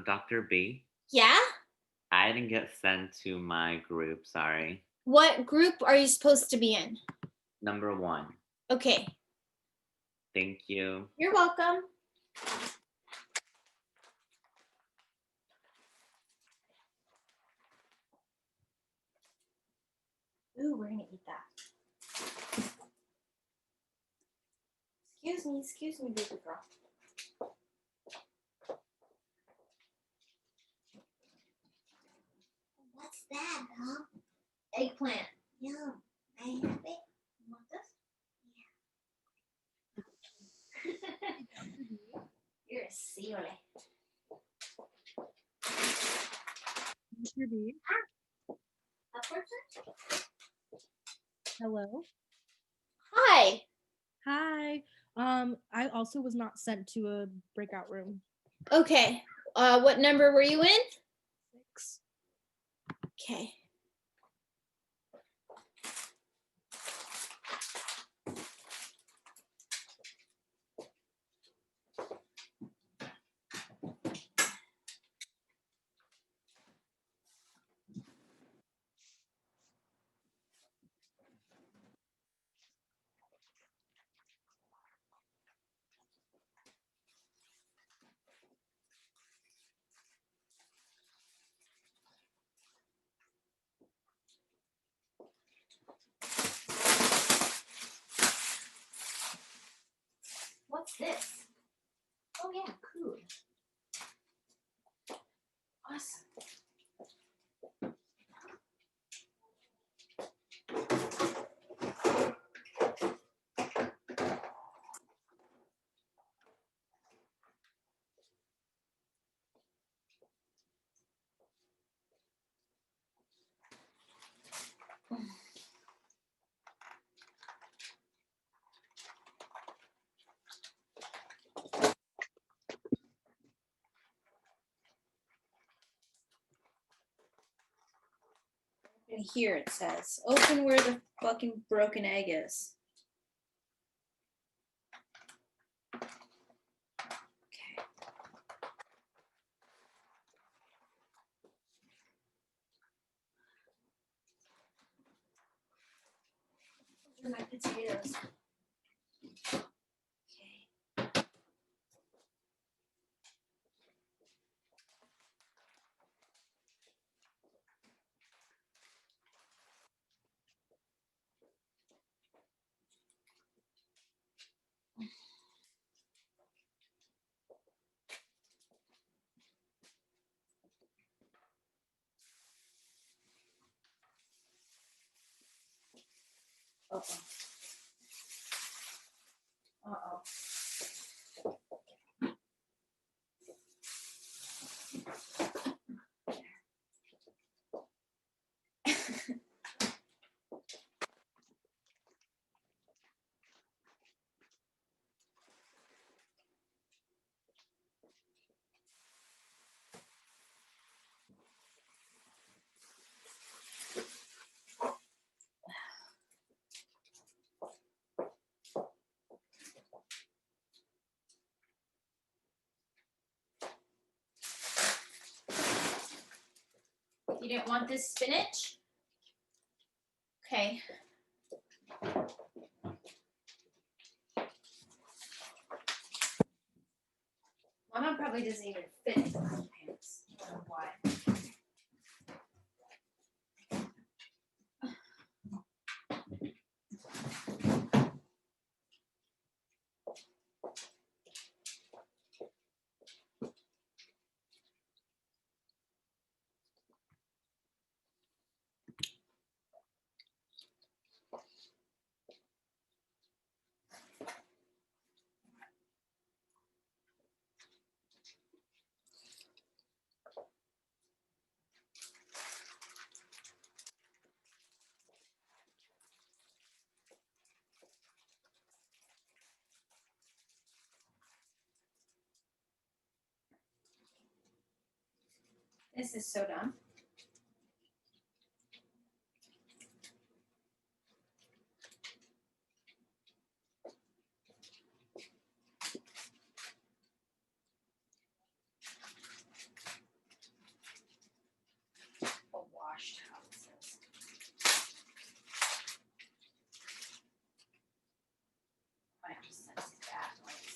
Dr. B, Yeah? I didn't get sent to my group, sorry. What group are you supposed to be in? Number 1. Okay. Thank you. You're welcome. Ooh, we're gonna eat that. Excuse me, baby girl. What's that, huh? Eggplant. Yum. I have it. You want this? Yeah. You're a silly. Mr. B, A person? hello. Hi. Hi. I also was not sent to a breakout room. Okay. What number were you in? 6. Okay. What's this? Oh yeah, cool. Awesome. And here it says, open where the fucking broken egg is. Okay. Those are my potatoes. Okay. Uh-oh. Uh-oh. You didn't want this spinach? Okay. Mama probably doesn't even fit in my pants. I don't know why. This is so dumb. A wash towel, it says. Might just send it back. Let's see.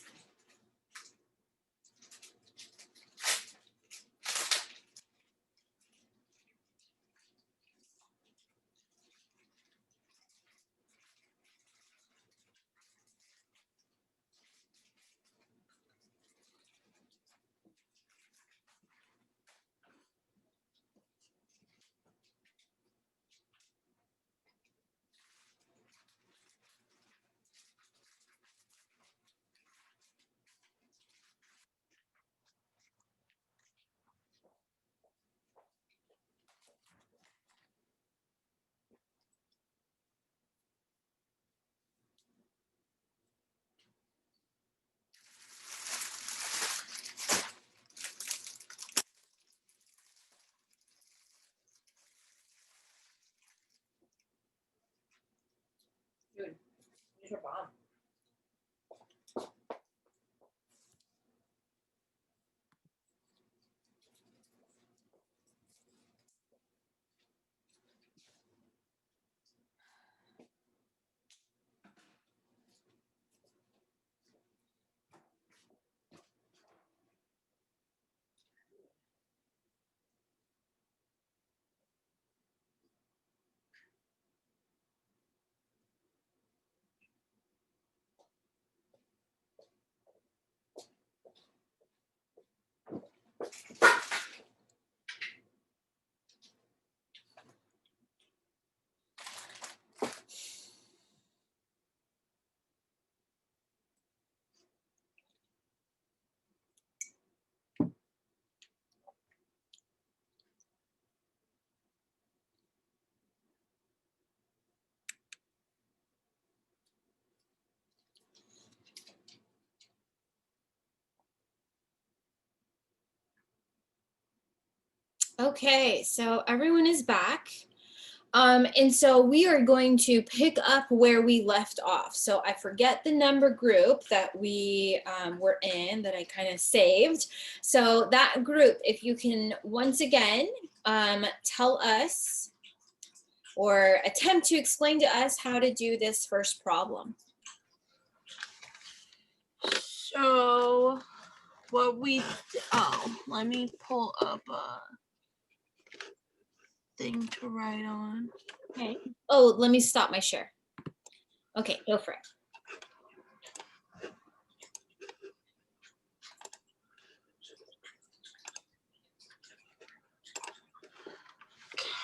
Dude, these are bomb. Okay, so everyone is back. And so we are going to pick up where we left off. So I forget the number group that we were in that I kind of saved. So that group, if you can once again tell us or attempt to explain to us how to do this first problem. So what we, let me pull up a thing to write on. Okay. Oh, let me stop my share. Okay, go for it.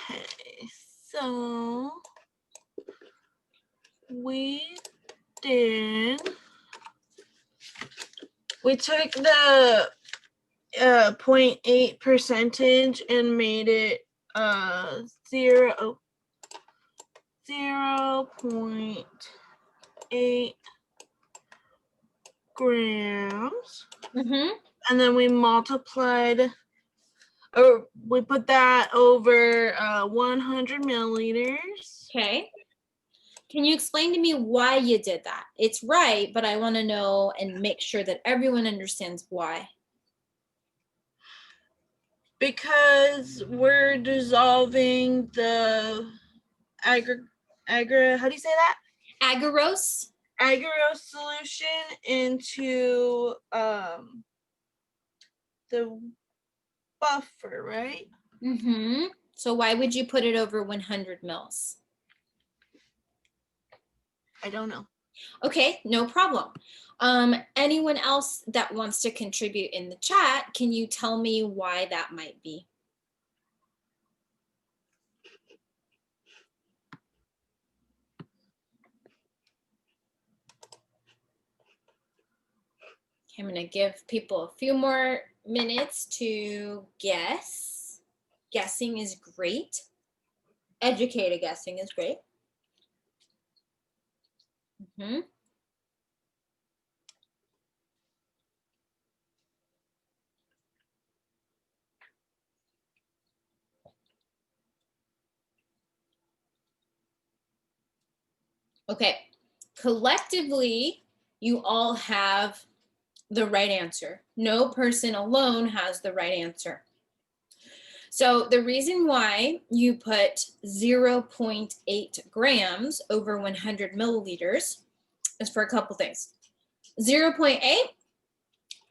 Okay, so we took the 0.8 percentage and made it 0.8 grams. Mm-hmm. And then we multiplied, or we put that over 100 milliliters. Okay. Can you explain to me why you did that? It's right, but I want to know and make sure that everyone understands why. Because we're dissolving the how do you say that? Agarose. Agarose solution into the buffer, right? Mm-hmm. So why would you put it over 100 mils? I don't know. Okay, no problem. Anyone else that wants to contribute in the chat, can you tell me why that might be? Okay, I'm gonna give people a few more minutes to guess. Guessing is great. Educated guessing is great. Mm-hmm. Okay, collectively, you all have the right answer. No person alone has the right answer. So the reason why you put 0.8 grams over 100 milliliters is for a couple things. 0.8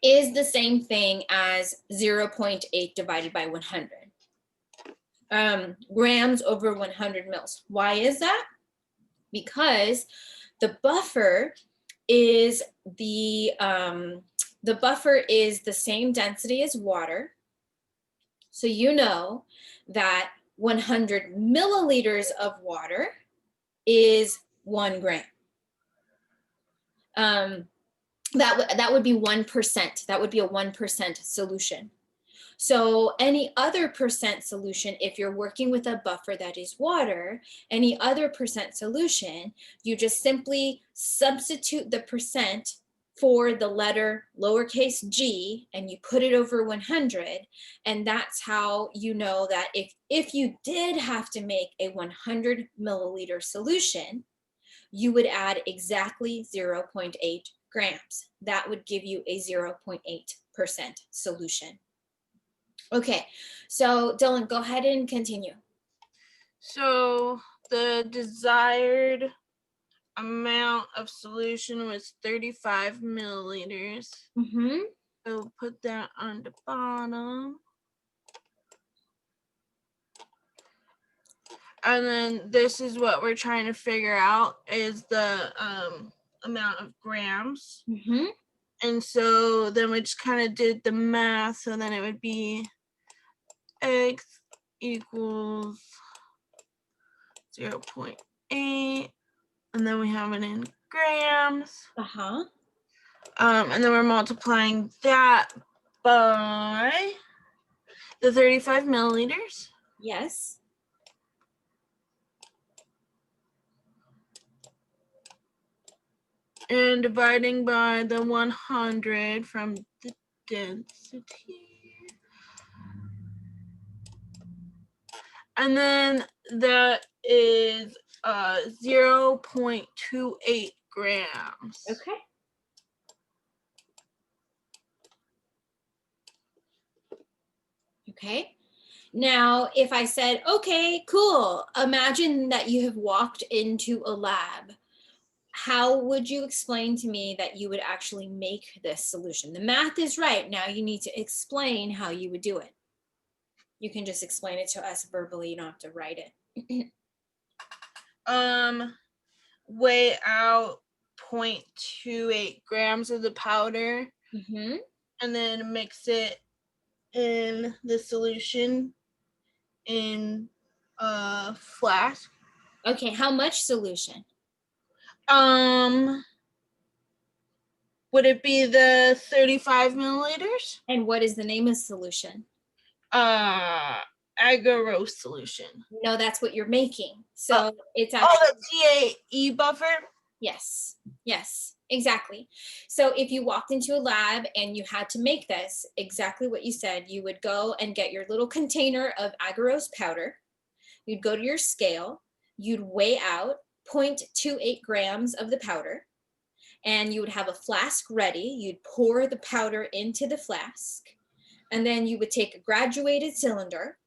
is the same thing as 0.8 divided by 100. Grams over 100 mils. Why is that? Because the buffer is the same density as water. So you know that 100 milliliters of water is 1 gram. That would be 1%. That would be a 1% solution. So any other percent solution, if you're working with a buffer that is water, any other percent solution, you just simply substitute the percent for the letter lowercase g and you put it over 100. And that's how you know that if you did have to make a 100 milliliter solution, you would add exactly 0.8 grams. That would give you a 0.8% solution. Okay, so Dylan, go ahead and continue. So the desired amount of solution was 35 milliliters. Mm-hmm. So put that on the bottom. And then this is what we're trying to figure out is the amount of grams. Mm-hmm. And so then we just kind of did the math. So then it would be x equals 0.8. And then we have it in grams. Uh-huh. And then we're multiplying that by the 35 milliliters. Yes. And dividing by the 100 from the density. And then that is 0.28 grams. Okay. Okay. Now, if I said, okay, cool, imagine that you have walked into a lab. How would you explain to me that you would actually make this solution? The math is right. Now you need to explain how you would do it. You can just explain it to us verbally. You don't have to write it. Weigh out 0.28 grams of the powder. Mm-hmm. And then mix it in the solution in a flask. Okay, how much solution? Would it be the 35 milliliters? And what is the name of solution? Agarose solution. No, that's what you're making. So it's actually the TAE buffer? Yes, yes, exactly. So if you walked into a lab and you had to make this, exactly what you said, you would go and get your little container of agarose powder. You'd go to your scale, you'd weigh out 0.28 grams of the powder, and you would have a flask ready. You'd pour the powder into the flask, And then you would take a graduated cylinder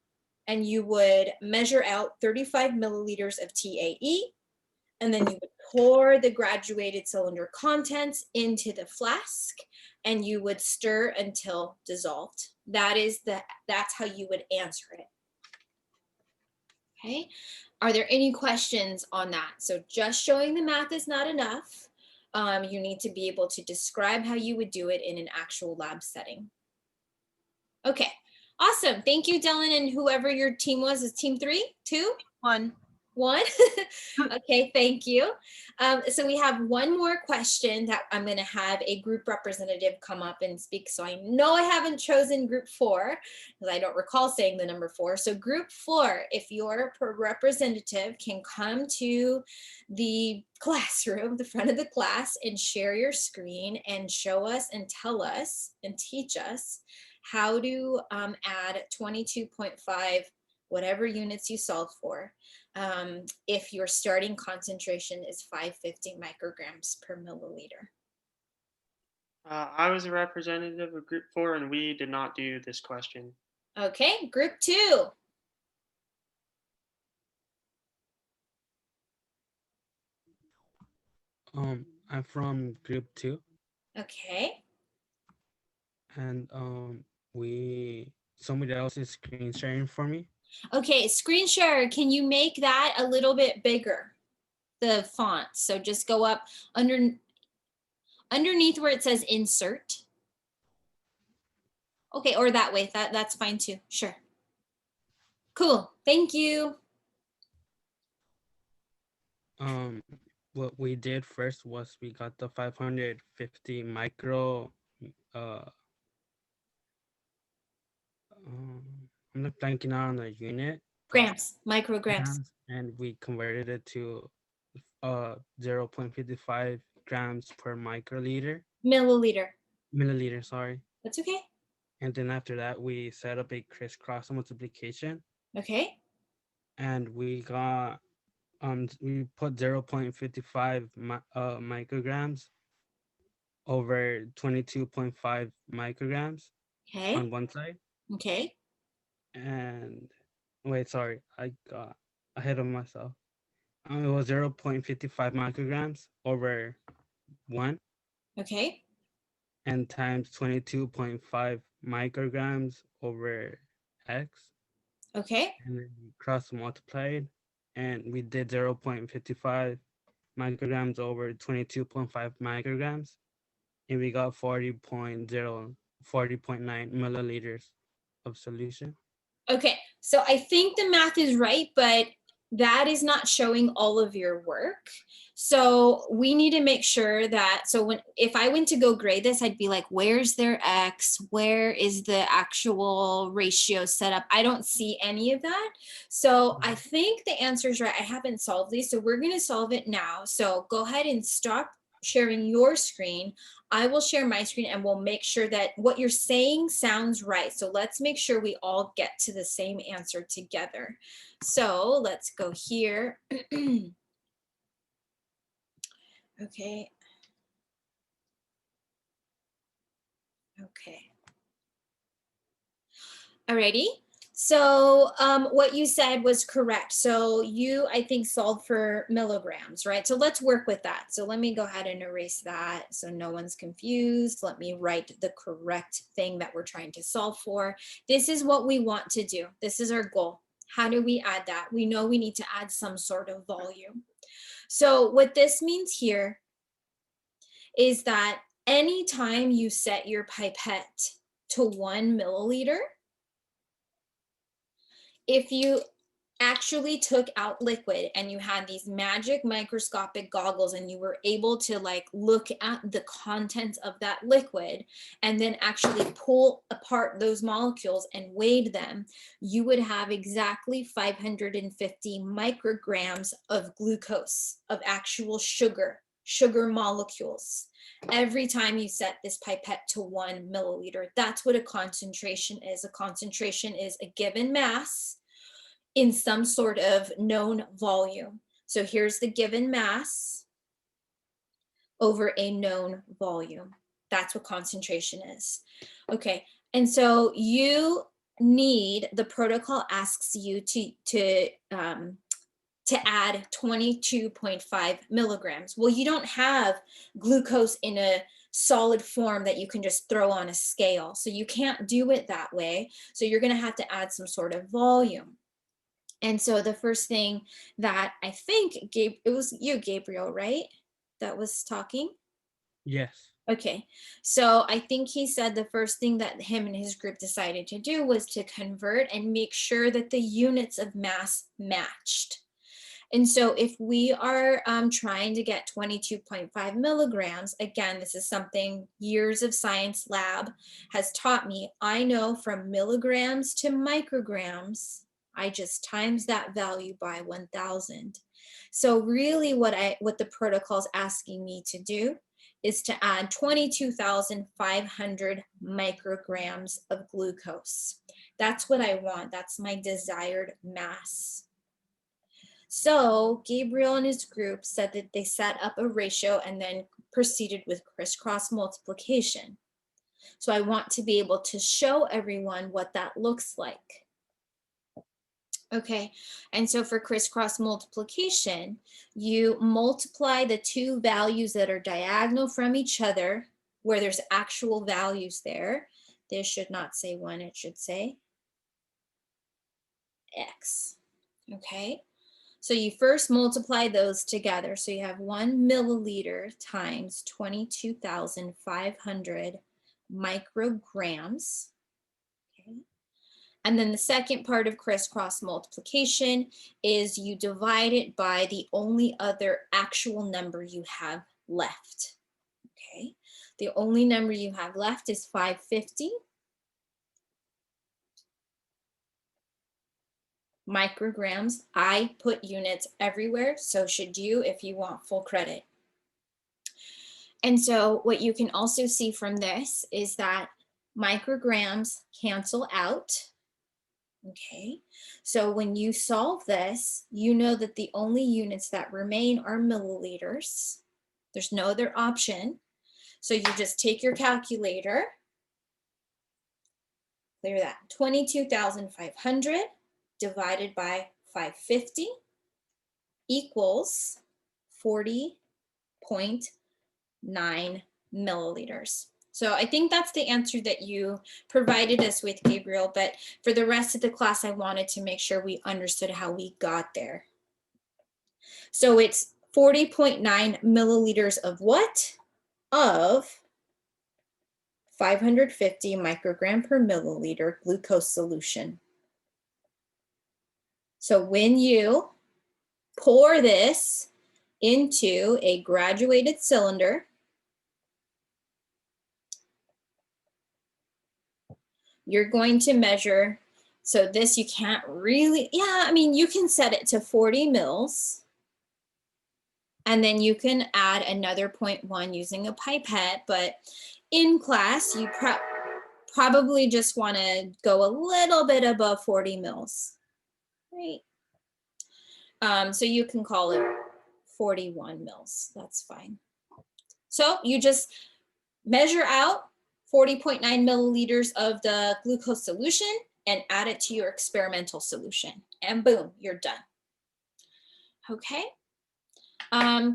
and you would measure out 35 milliliters of TAE. And then you would pour the graduated cylinder contents into the flask and you would stir until dissolved. That's how you would answer it. Okay, are there any questions on that? So just showing the math is not enough. You need to be able to describe how you would do it in an actual lab setting. Okay, awesome. Thank you, Dylan, and whoever your team was. Is team 3, 2? 1. 1? Okay, thank you. So we have one more question that I'm going to have a group representative come up and speak. So I know I haven't chosen group 4 because I don't recall saying the number 4. So group 4, if your representative can come to the classroom, the front of the class, and share your screen and show us and tell us and teach us how to add 22.5 whatever units you solve for, if your starting concentration is 550 micrograms per milliliter. I was a representative of group 4 and we did not do this question. Okay, group 2. I'm from group 2. Okay. And somebody else is screen sharing for me. Okay, screen share, can you make that a little bit bigger? The font. So just go up underneath where it says insert. Okay, or that way, that's fine too, sure. Cool, thank you. What we did first was we got the 550 micro, I'm not blanking out on the unit. Grams, micrograms. And we converted it to 0.55 grams per microliter. Milliliter, sorry. That's okay. And then after that, we set up a crisscross multiplication. Okay. And we got, we put 0.55 micrograms over 22.5 micrograms on one side. Okay. And wait, sorry, I got ahead of myself. It was 0.55 micrograms over 1. Okay. And times 22.5 micrograms over x. Okay. And then we cross multiplied, and we did 0.55 micrograms over 22.5 micrograms, and we got 40.9 milliliters of solution. Okay, so I think the math is right, but that is not showing all of your work. So we need to make sure that, if I went to go grade this, I'd be like, where's their X? Where is the actual ratio set up? I don't see any of that. So I think the answer is right. I haven't solved these, so we're gonna solve it now. So go ahead and stop sharing your screen. I will share my screen and we'll make sure that what you're saying sounds right. So let's make sure we all get to the same answer together. So let's go here. Okay. Okay. Alrighty. So what you said was correct. So you, I think, solved for milligrams, right? So let's work with that. So let me go ahead and erase that so no one's confused. Let me write the correct thing that we're trying to solve for. This is what we want to do. This is our goal. How do we add that? We know we need to add some sort of volume. So what this means here is that anytime you set your pipette to 1 milliliter, if you actually took out liquid and you had these magic microscopic goggles and you were able to look at the contents of that liquid and then actually pull apart those molecules and weighed them, you would have exactly 550 micrograms of glucose, of actual sugar molecules. Every time you set this pipette to 1 milliliter, that's what a concentration is. A concentration is a given mass in some sort of known volume. So here's the given mass over a known volume. That's what concentration is. Okay, And so you need, the protocol asks you to add 22.5 milligrams. Well, you don't have glucose in a solid form that you can just throw on a scale. So you can't do it that way. So you're going to have to add some sort of volume. And so the first thing that I think, it was you, Gabriel, right? That was talking? Yes. Okay, so I think he said the first thing that him and his group decided to do was to convert and make sure that the units of mass matched. And so if we are trying to get 22.5 milligrams, again, this is something years of science lab has taught me. I know from milligrams to micrograms, I just times that value by 1,000. So really what the protocol is asking me to do is to add 22,500 micrograms of glucose. That's what I want. That's my desired mass. So Gabriel and his group said that they set up a ratio and then proceeded with crisscross multiplication. So I want to be able to show everyone what that looks like. Okay, and so for crisscross multiplication, you multiply the two values that are diagonal from each other, where there's actual values there. This should not say 1, it should say X. Okay, so you first multiply those together. So you have 1 milliliter times 22,500 micrograms. Okay. And then the second part of crisscross multiplication is you divide it by the only other actual number you have left. Okay, the only number you have left is 550 micrograms. I put units everywhere, so should you if you want full credit. And so what you can also see from this is that micrograms cancel out. Okay, so when you solve this, you know that the only units that remain are milliliters. There's no other option. So you just take your calculator, clear that, 22,500 divided by 550 equals 40.9 milliliters. So I think that's the answer that you provided us with, Gabriel, but for the rest of the class, I wanted to make sure we understood how we got there. So it's 40.9 milliliters of what? Of 550 microgram per milliliter glucose solution. So when you pour this into a graduated cylinder, you're going to measure, so this you can't really, yeah, I mean, you can set it to 40 mils, and then you can add another 0.1 using a pipette, but in class, you probably just want to go a little bit above 40 mils, right? So you can call it 41 mils, that's fine. So you just measure out 40.9 milliliters of the glucose solution and add it to your experimental solution, and boom, you're done. Okay,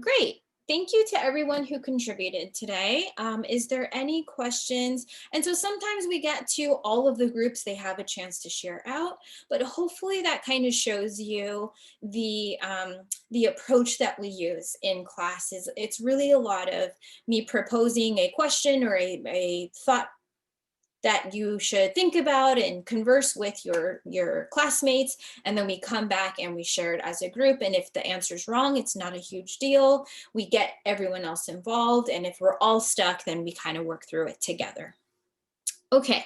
great. Thank you to everyone who contributed today. Is there any questions? And so sometimes we get to all of the groups, they have a chance to share out, but hopefully that kind of shows you the approach that we use in classes. It's really a lot of me proposing a question or a thought that you should think about and converse with your classmates, and then we come back and we share it as a group. And if the answer is wrong, it's not a huge deal. We get everyone else involved, and if we're all stuck, then we kind of work through it together. Okay,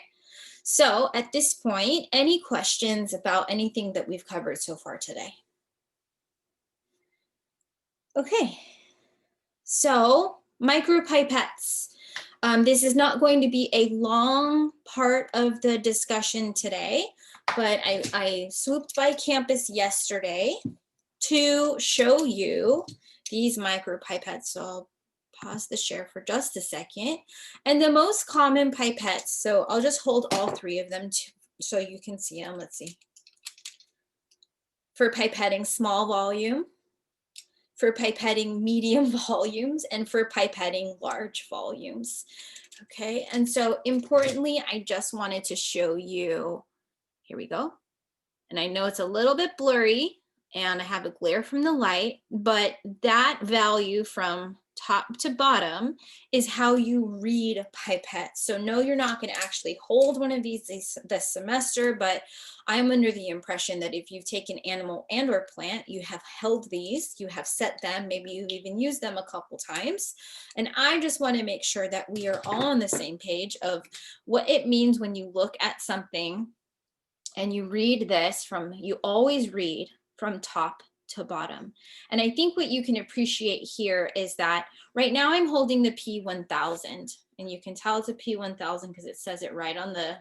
so at this point, any questions about anything that we've covered so far today? Okay, so micropipettes. This is not going to be a long part of the discussion today, but I swooped by campus yesterday to show you these micropipettes. So I'll pause the share for just a second. And the most common pipettes, so I'll just hold all three of them so you can see them. Let's see. For pipetting small volume, for pipetting medium volumes, and for pipetting large volumes. Okay, and so importantly, I just wanted to show you, here we go. And I know it's a little bit blurry and I have a glare from the light, but that value from top to bottom is how you read pipettes. So no, you're not going to actually hold one of these this semester, but I'm under the impression that if you've taken animal and or plant, you have held these, you have set them, maybe you've even used them a couple times. And I just want to make sure that we are all on the same page of what it means when you look at something and you read this from, you always read from top to bottom. And I think what you can appreciate here is that right now I'm holding the P1000, and you can tell it's a P1000 because it says it right on the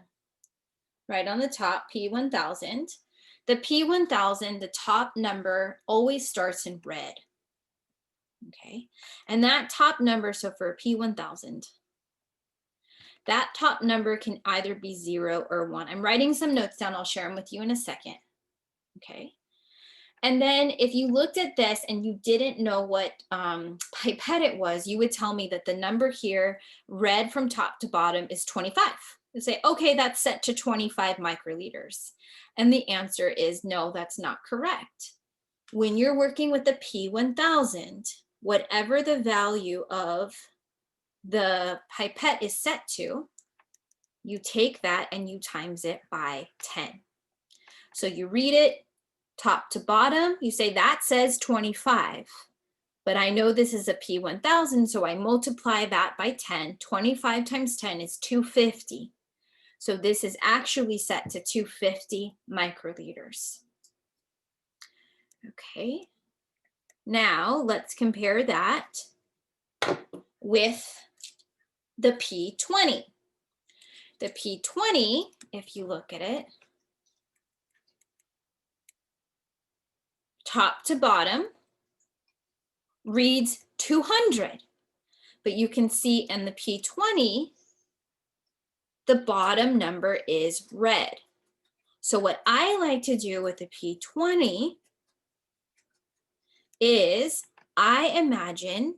top, P1000. The P1000, the top number always starts in red. Okay, and that top number, so for a P1000, that top number can either be 0 or 1. I'm writing some notes down. I'll share them with you in a second. Okay. And then if you looked at this and you didn't know what pipette it was, you would tell me that the number here, read from top to bottom, is 25. You say, okay, that's set to 25 microliters. And the answer is no, that's not correct. When you're working with the P1000, whatever the value of the pipette is set to, you take that and you times it by 10. So you read it top to bottom, you say that says 25, but I know this is a P1000, so I multiply that by 10. 25 times 10 is 250. So this is actually set to 250 microliters. Okay, now let's compare that with the P20. The P20, if you look at it, top to bottom, reads 200. But you can see in the P20, the bottom number is red. So what I like to do with the P20 is I imagine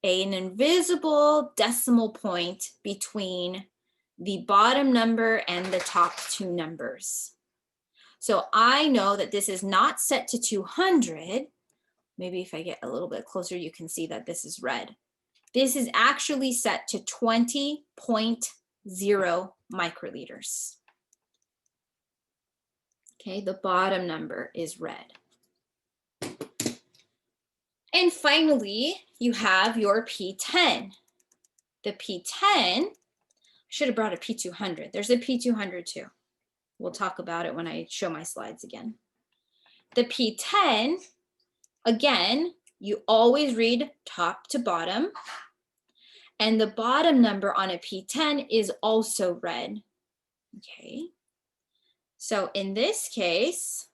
an invisible decimal point between the bottom number and the top two numbers. So I know that this is not set to 200. Maybe if I get a little bit closer, you can see that this is red. This is actually set to 20.0 microliters. Okay, the bottom number is red. And finally, you have your P10. The P10, I should have brought a P200. There's a P200 too. We'll talk about it when I show my slides again. The P10, again, you always read top to bottom. And the bottom number on a P10 is also red. Okay. So in this case,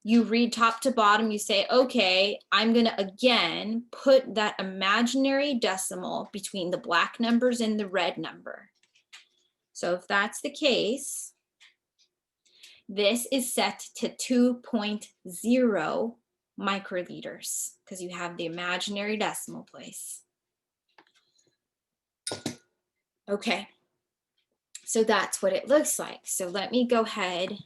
you read top to bottom, you say, okay, I'm gonna again put that imaginary decimal between the black numbers and the red number. So if that's the case, this is set to 2.0 microliters because you have the imaginary decimal place. Okay, so that's what it looks like. So let me go ahead,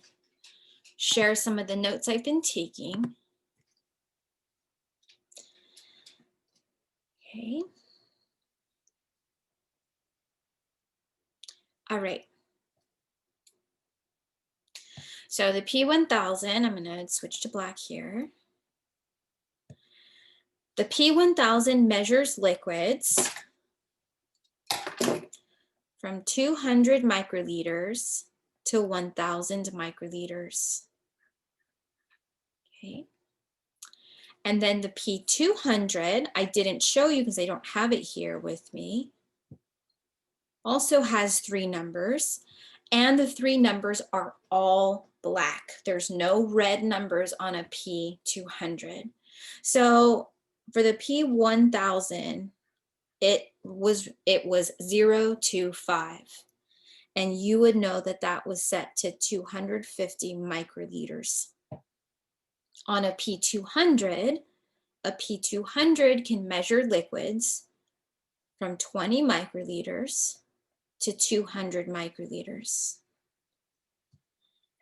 share some of the notes I've been taking. Okay. All right. So the P1000, I'm gonna switch to black here. The P1000 measures liquids from 200 microliters to 1000 microliters. Okay. And then the P200, I didn't show you because I don't have it here with me, also has 3 numbers, and the 3 numbers are all black. There's no red numbers on a P200. So for the P1000, it was 0 to 5. And you would know that that was set to 250 microliters. On a P200 can measure liquids from 20 microliters to 200 microliters.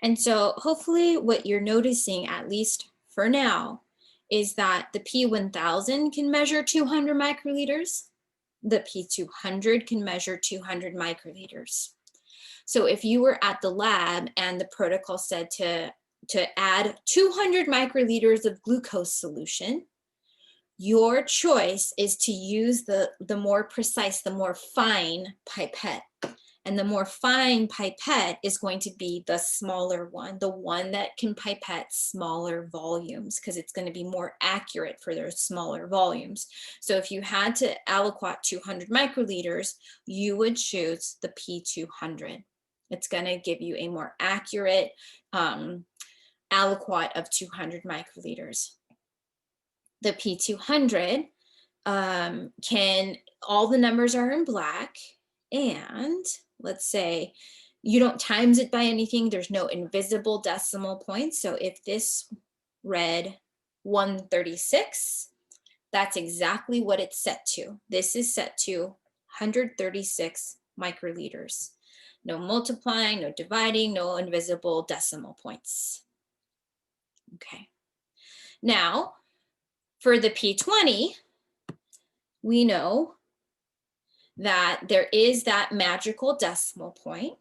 And so hopefully what you're noticing, at least for now, is that the P1000 can measure 200 microliters. The P200 can measure 200 microliters. So if you were at the lab and the protocol said to add 200 microliters of glucose solution, your choice is to use the more precise, the more fine pipette. And the more fine pipette is going to be the smaller one, the one that can pipette smaller volumes, because it's going to be more accurate for those smaller volumes. So if you had to aliquot 200 microliters, you would choose the P200. It's going to give you a more accurate aliquot of 200 microliters. The P200 all the numbers are in black, and let's say you don't times it by anything, there's no invisible decimal points. So if this read 136, that's exactly what it's set to. This is set to 136 microliters. No multiplying, no dividing, no invisible decimal points. Okay. Now, for the P20, we know that there is that magical decimal point.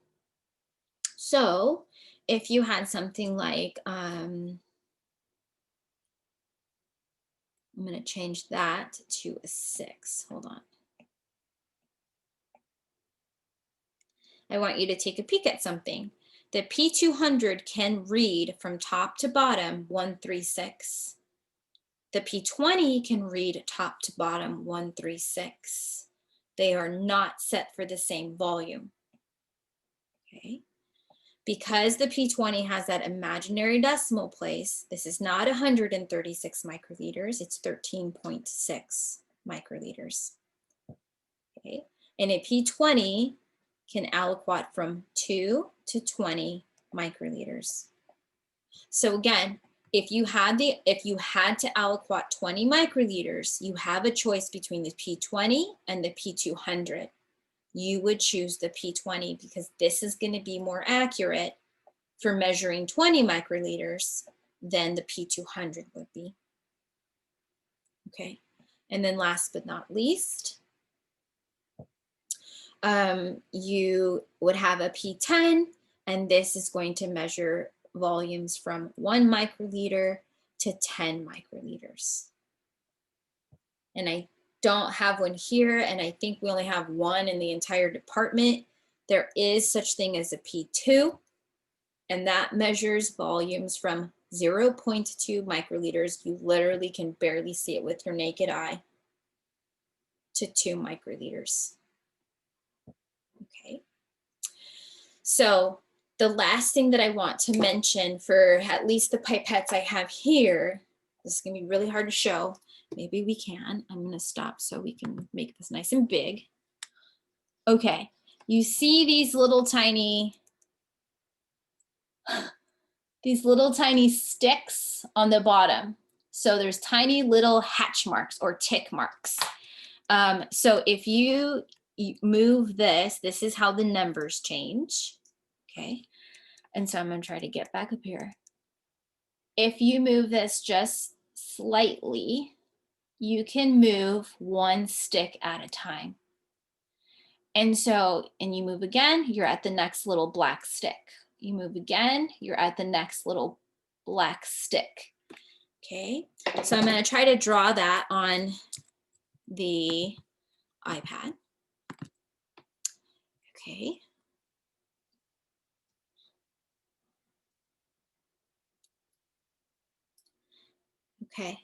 So if you had something like, I'm going to change that to a 6. Hold on. I want you to take a peek at something. The P200 can read from top to bottom 136. The P20 can read top to bottom 136. They are not set for the same volume. Okay. Because the P20 has that imaginary decimal place, this is not 136 microliters, it's 13.6 microliters. Okay. And a P20 can aliquot from 2 to 20 microliters. So again, if you had to aliquot 20 microliters, you have a choice between the P20 and the P200. You would choose the P20 because this is going to be more accurate for measuring 20 microliters than the P200 would be. Okay, and then last but not least, you would have a P10, and this is going to measure volumes from 1 microliter to 10 microliters. And I don't have one here, and I think we only have one in the entire department. There is such thing as a P2, and that measures volumes from 0.2 microliters. You literally can barely see it with your naked eye, to 2 microliters. Okay. So the last thing that I want to mention for at least the pipettes I have here, this is going to be really hard to show. Maybe we can. I'm going to stop so we can make this nice and big. Okay. You see these little tiny sticks on the bottom. So there's tiny little hatch marks or tick marks. So if you move this is how the numbers change. Okay. And so I'm going to try to get back up here. If you move this just slightly, you can move one stick at a time. And you move again, you're at the next little black stick. You move again, you're at the next little black stick. Okay, so I'm going to try to draw that on the iPad. Okay. Okay.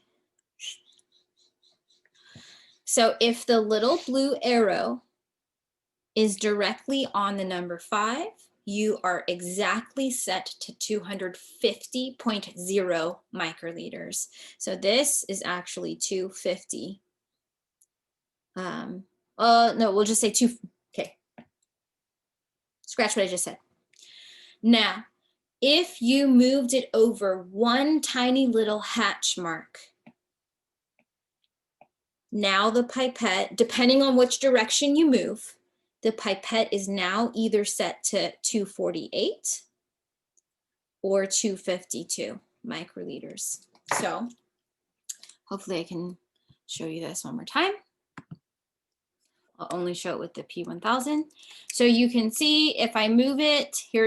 So if the little blue arrow is directly on the number 5, you are exactly set to 250.0 microliters. So this is actually 250 No, we'll just say 2. Okay. Scratch what I just said. Now, if you moved it over one tiny little hatch mark, now the pipette, depending on which direction you move, the pipette is now either set to 248 or 252 microliters. So hopefully I can show you this one more time. I'll only show it with the P1000. So you can see if I move it, here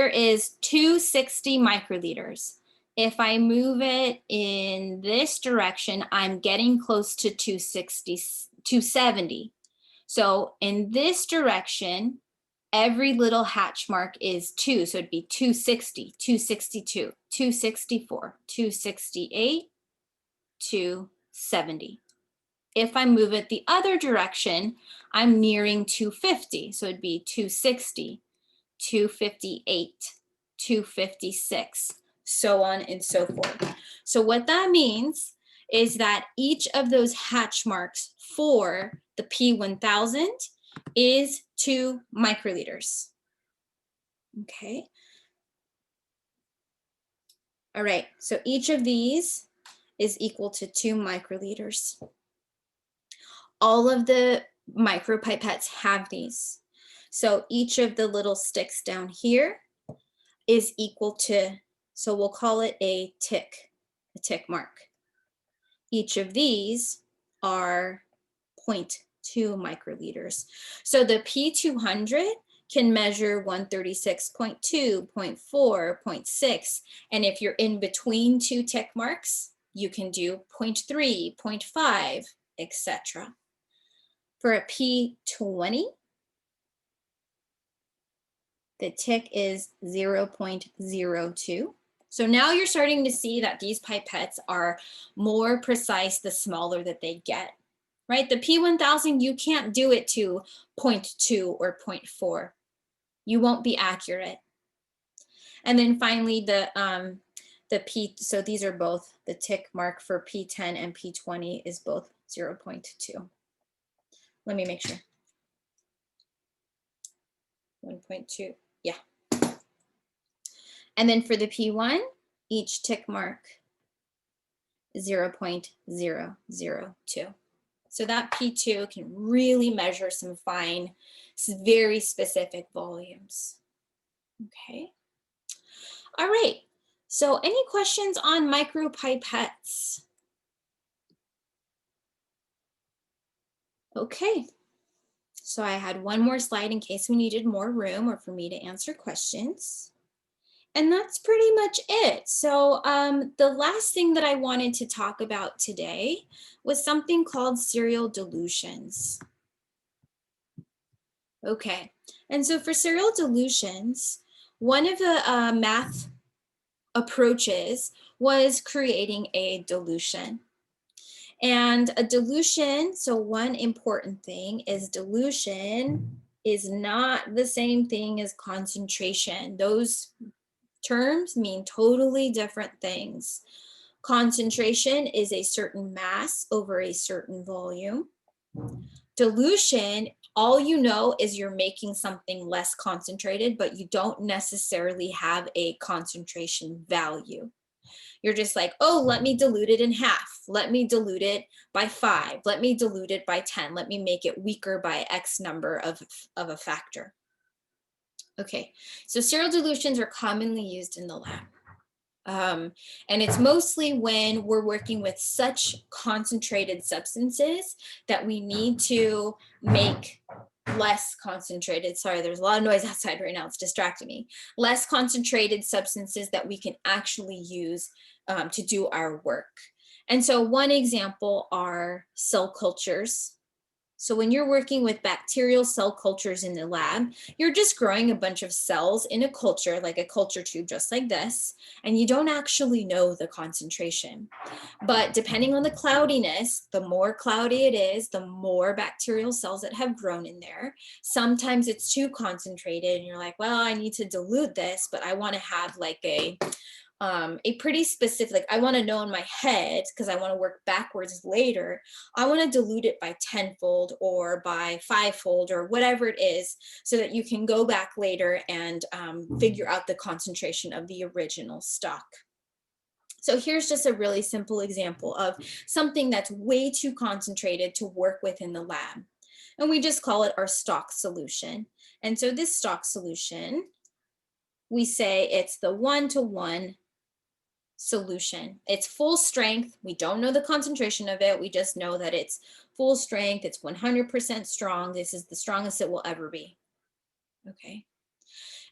is 260 microliters. If I move it in this direction, I'm getting close to 270. So in this direction, every little hatch mark is 2. So it'd be 260, 262, 264, 268, 270. If I move it the other direction, I'm nearing 250. So it'd be 260, 258, 256, so on and so forth. So what that means is that each of those hatch marks for the P1000 is 2 microliters. Okay. All right, so each of these is equal to 2 microliters. All of the micropipettes have these. So each of the little sticks down here is equal to, so we'll call it a tick mark. Each of these are 0.2 microliters. So the P200 can measure 136.2, 0.4, 0.6. And if you're in between 2 tick marks, you can do 0.3, 0.5, etc. For a P20, the tick is 0.02. So now you're starting to see that these pipettes are more precise the smaller that they get, right? The P1000, you can't do it to 0.2 or 0.4. You won't be accurate. And then finally the P, so these are both, the tick mark for P10 and P20 is both 0.2. Let me make sure. 1.2, yeah. And then for the P1, each tick mark is 0.002. So that P2 can really measure some fine, very specific volumes. Okay. All right. So any questions on micropipettes? Okay. So I had one more slide in case we needed more room or for me to answer questions. And that's pretty much it. So the last thing that I wanted to talk about today was something called serial dilutions. Okay, and so for serial dilutions, one of the math approaches was creating a dilution. And a dilution, so one important thing is dilution is not the same thing as concentration. Those terms mean totally different things. Concentration is a certain mass over a certain volume. Dilution, all you know is you're making something less concentrated, but you don't necessarily have a concentration value. You're just like, oh, let me dilute it in half. Let me dilute it by 5. Let me dilute it by 10. Let me make it weaker by X number of a factor. Okay, so serial dilutions are commonly used in the lab. And it's mostly when we're working with such concentrated substances that we need to make less concentrated, sorry, there's a lot of noise outside right now, it's distracting me, less concentrated substances that we can actually use to do our work. And so one example are cell cultures. So when you're working with bacterial cell cultures in the lab, you're just growing a bunch of cells in a culture, like a culture tube, just like this, and you don't actually know the concentration. But depending on the cloudiness, the more cloudy it is, the more bacterial cells that have grown in there. Sometimes it's too concentrated and you're like, well, I need to dilute this, but I want to have like a a pretty specific, I want to know in my head, because I want to work backwards later, I want to dilute it by 10-fold or by 5-fold or whatever it is, so that you can go back later and figure out the concentration of the original stock. So here's just a really simple example of something that's way too concentrated to work with in the lab. And we just call it our stock solution. And so this stock solution, we say it's the 1-to-1 solution. It's full strength. We don't know the concentration of it. We just know that it's full strength. It's 100% strong. This is the strongest it will ever be. Okay.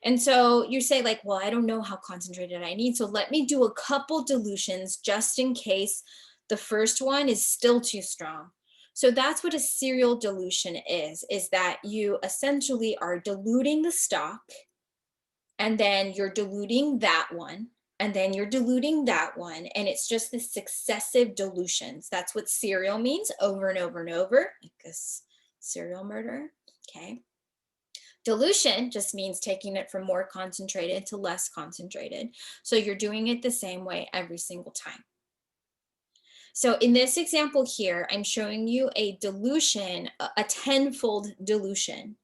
And so you say like, well, I don't know how concentrated I need. So let me do a couple dilutions just in case the first one is still too strong. So that's what a serial dilution is that you essentially are diluting the stock, and then you're diluting that one, and then you're diluting that one. And it's just the successive dilutions. That's what serial means, over and over and over, like this serial murder, okay? Dilution just means taking it from more concentrated to less concentrated. So you're doing it the same way every single time. So in this example here, I'm showing you a dilution, a 10-fold dilution.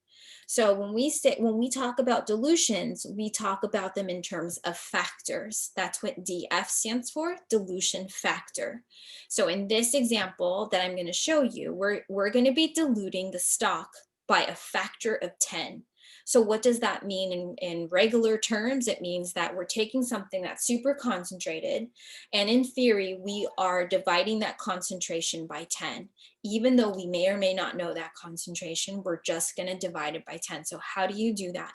So when we talk about dilutions, we talk about them in terms of factors. That's what DF stands for, dilution factor. So in this example that I'm going to show you, we're going to be diluting the stock by a factor of 10. So what does that mean in regular terms? It means that we're taking something that's super concentrated, and in theory, we are dividing that concentration by 10. Even though we may or may not know that concentration, we're just going to divide it by 10. So how do you do that?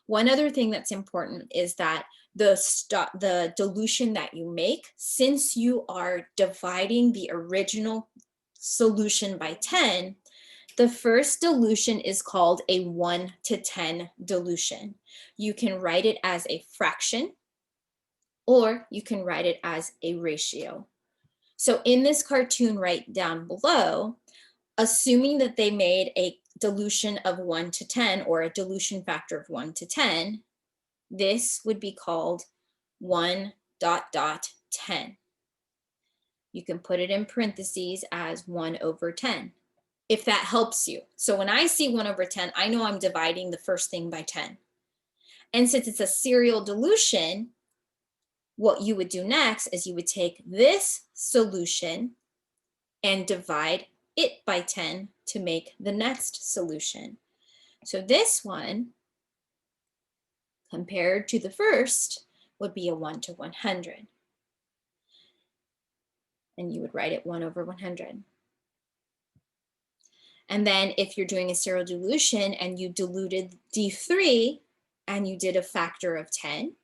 One other thing that's important is that the dilution that you make, since you are dividing the original solution by 10, the first dilution is called a 1-to-10 dilution. You can write it as a fraction, or you can write it as a ratio. So in this cartoon right down below, assuming that they made a dilution of 1-to-10 or a dilution factor of 1-to-10, this would be called 1 dot dot 10. You can put it in parentheses as 1/10. If that helps you. So when I see 1/10, I know I'm dividing the first thing by 10. And since it's a serial dilution, what you would do next is you would take this solution and divide it by 10 to make the next solution. So this one, compared to the first, would be a 1-to-100. And you would write it 1/100. And then if you're doing a serial dilution and you diluted D3 and you did a factor of 10,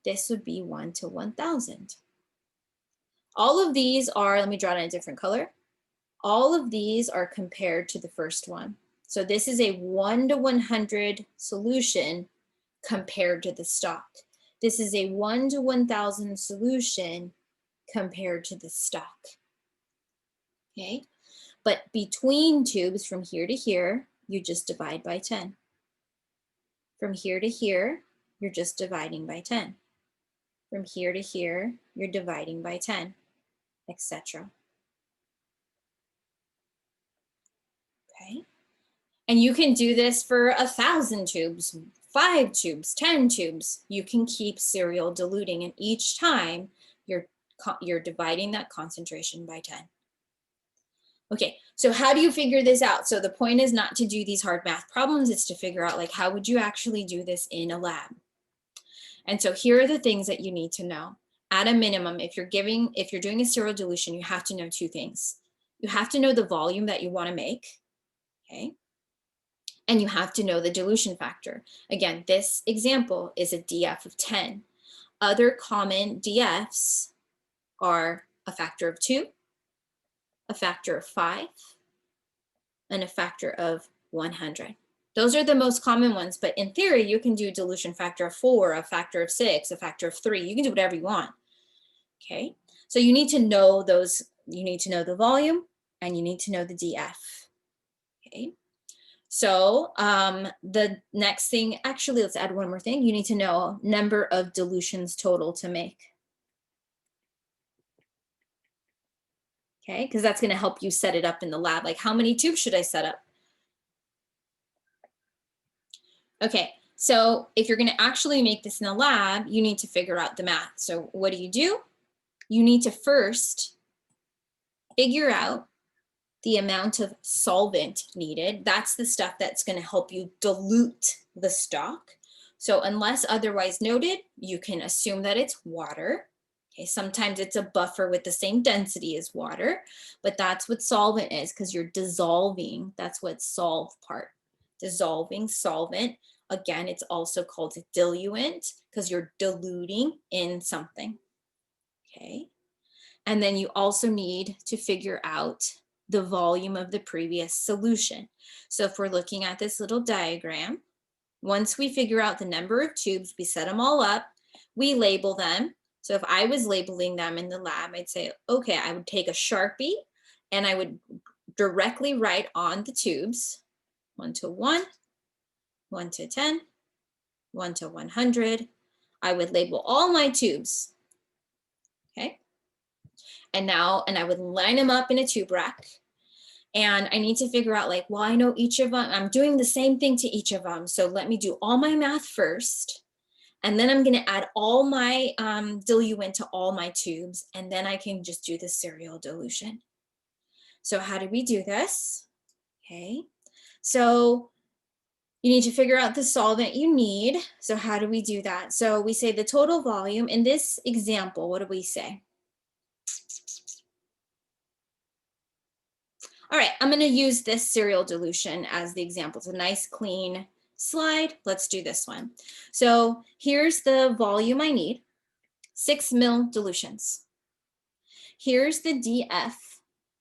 this would be 1-to-1000. All of these are, let me draw it in a different color. All of these are compared to the first one. So this is a 1-to-100 solution compared to the stock. This is a 1-to-1000 solution compared to the stock. Okay. But between tubes from here to here, you just divide by 10. From here to here, you're just dividing by 10. From here to here, you're dividing by 10, etc. Okay. And you can do this for 1,000 tubes, 5 tubes, 10 tubes. You can keep serial diluting, and each time you're dividing that concentration by 10. Okay, so how do you figure this out? So the point is not to do these hard math problems, it's to figure out like how would you actually do this in a lab? And so here are the things that you need to know. At a minimum, if you're doing a serial dilution, you have to know 2 things. You have to know the volume that you want to make, okay? And you have to know the dilution factor. Again, this example is a DF of 10. Other common DFs are a factor of 2, a factor of 5, and a factor of 100. Those are the most common ones, but in theory, you can do dilution factor of 4, a factor of 6, a factor of 3. You can do whatever you want, okay? So you need to know those, you need to know the volume, and you need to know the DF, okay? So the next thing, actually, let's add one more thing. You need to know number of dilutions total to make. Okay, because that's going to help you set it up in the lab. Like, how many tubes should I set up? Okay, so if you're going to actually make this in the lab, you need to figure out the math. So what do? You need to first figure out the amount of solvent needed. That's the stuff that's going to help you dilute the stock. So unless otherwise noted, you can assume that it's water. Okay, sometimes it's a buffer with the same density as water, but that's what solvent is because you're dissolving. That's what solve part. Dissolving solvent. Again, it's also called a diluent because you're diluting in something. Okay. And then you also need to figure out the volume of the previous solution. So if we're looking at this little diagram, once we figure out the number of tubes, we set them all up, we label them. So if I was labeling them in the lab, I'd say, okay, I would take a Sharpie and I would directly write on the tubes, 1 to 1, 1 to 10, 1 to 100. I would label all my tubes, okay? And I would line them up in a tube rack. And I need to figure out like, well, I know each of them, I'm doing the same thing to each of them. So let me do all my math first. And then I'm gonna add all my diluent to all my tubes. And then I can just do the serial dilution. So how do we do this? Okay, so you need to figure out the solvent you need. So how do we do that? So we say the total volume. In this example, what do we say? All right, I'm going to use this serial dilution as the example. It's a nice clean slide. Let's do this one. So here's the volume I need, 6 ml dilutions. Here's the DF.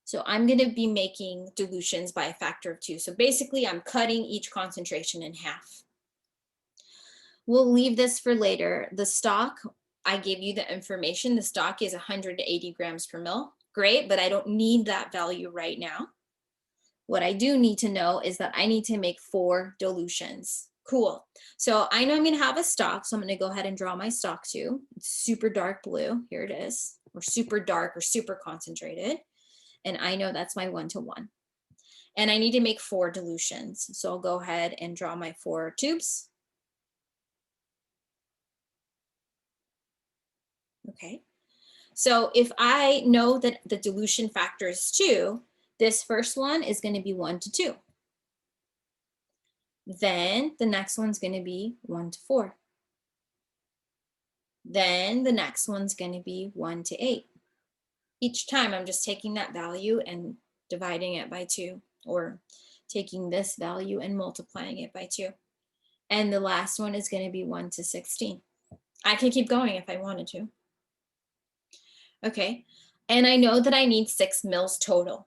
So I'm going to be making dilutions by a factor of 2. So basically I'm cutting each concentration in half. We'll leave this for later. The stock, I gave you the information. The stock is 180 grams per mil. Great, but I don't need that value right now. What I do need to know is that I need to make 4 dilutions. Cool. So I know I'm going to have a stock. So I'm going to go ahead and draw my stock too. It's super dark blue. Here it is. Or super dark or super concentrated. And I know that's my 1 to 1. And I need to make 4 dilutions. So I'll go ahead and draw my 4 tubes. Okay. So if I know that the dilution factor is 2, this first one is going to be 1 to 2. Then the next one's going to be 1 to 4. Then the next one's going to be 1 to 8. Each time I'm just taking that value and dividing it by 2, or taking this value and multiplying it by 2. And the last one is going to be 1 to 16. I can keep going if I wanted to. Okay, and I know that I need 6 mils total.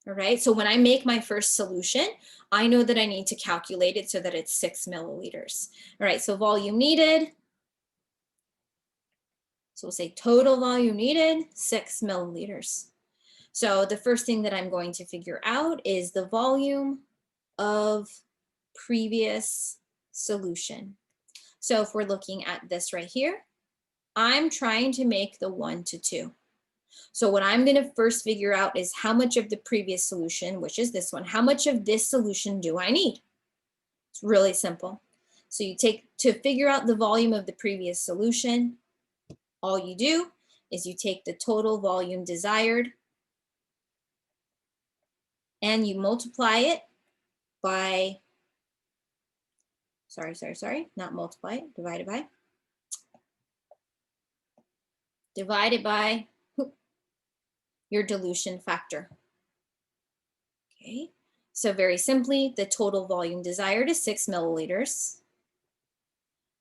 All right, so when I make my first solution, I know that I need to calculate it so that it's 6 milliliters. All right, so volume needed. So we'll say total volume needed, 6 milliliters. So the first thing that I'm going to figure out is the volume of previous solution. So if we're looking at this right here, I'm trying to make the 1 to 2. So what I'm going to first figure out is how much of the previous solution, which is this one, how much of this solution do I need? It's really simple. So you take, to figure out the volume of the previous solution, all you do is you take the total volume desired and you multiply it by, not multiply it, divided by your dilution factor. Okay, so very simply, the total volume desired is 6 milliliters.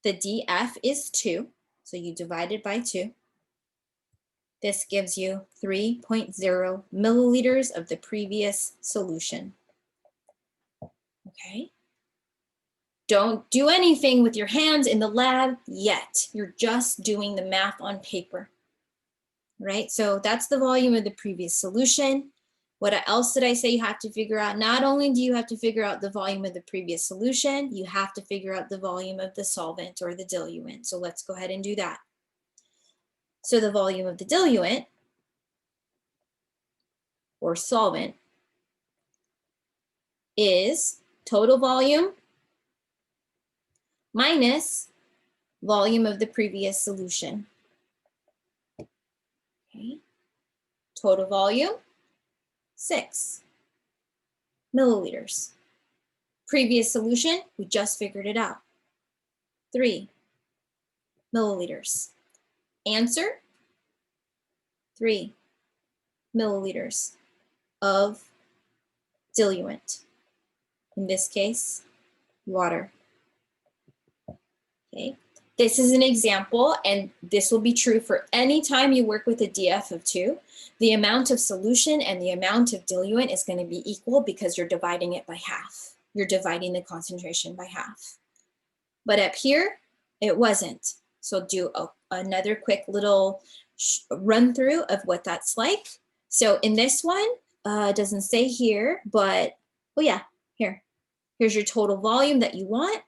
The DF is 2, so you divide it by 2. This gives you 3.0 milliliters of the previous solution. Okay. Don't do anything with your hands in the lab yet. You're just doing the math on paper. Right? So that's the volume of the previous solution. What else did I say you have to figure out? Not only do you have to figure out the volume of the previous solution, you have to figure out the volume of the solvent or the diluent. So let's go ahead and do that. So the volume of the diluent or solvent is total volume minus volume of the previous solution. Okay. Total volume, 6 milliliters. Previous solution, we just figured it out, 3 milliliters. Answer, 3 milliliters of diluent. In this case, water. Okay. This is an example, and this will be true for any time you work with a DF of 2. The amount of solution and the amount of diluent is going to be equal because you're dividing it by half. You're dividing the concentration by half. But up here, it wasn't. So do another quick little run through of what that's like. So in this one, it doesn't say here, but, oh yeah, here. Here's your total volume that you want.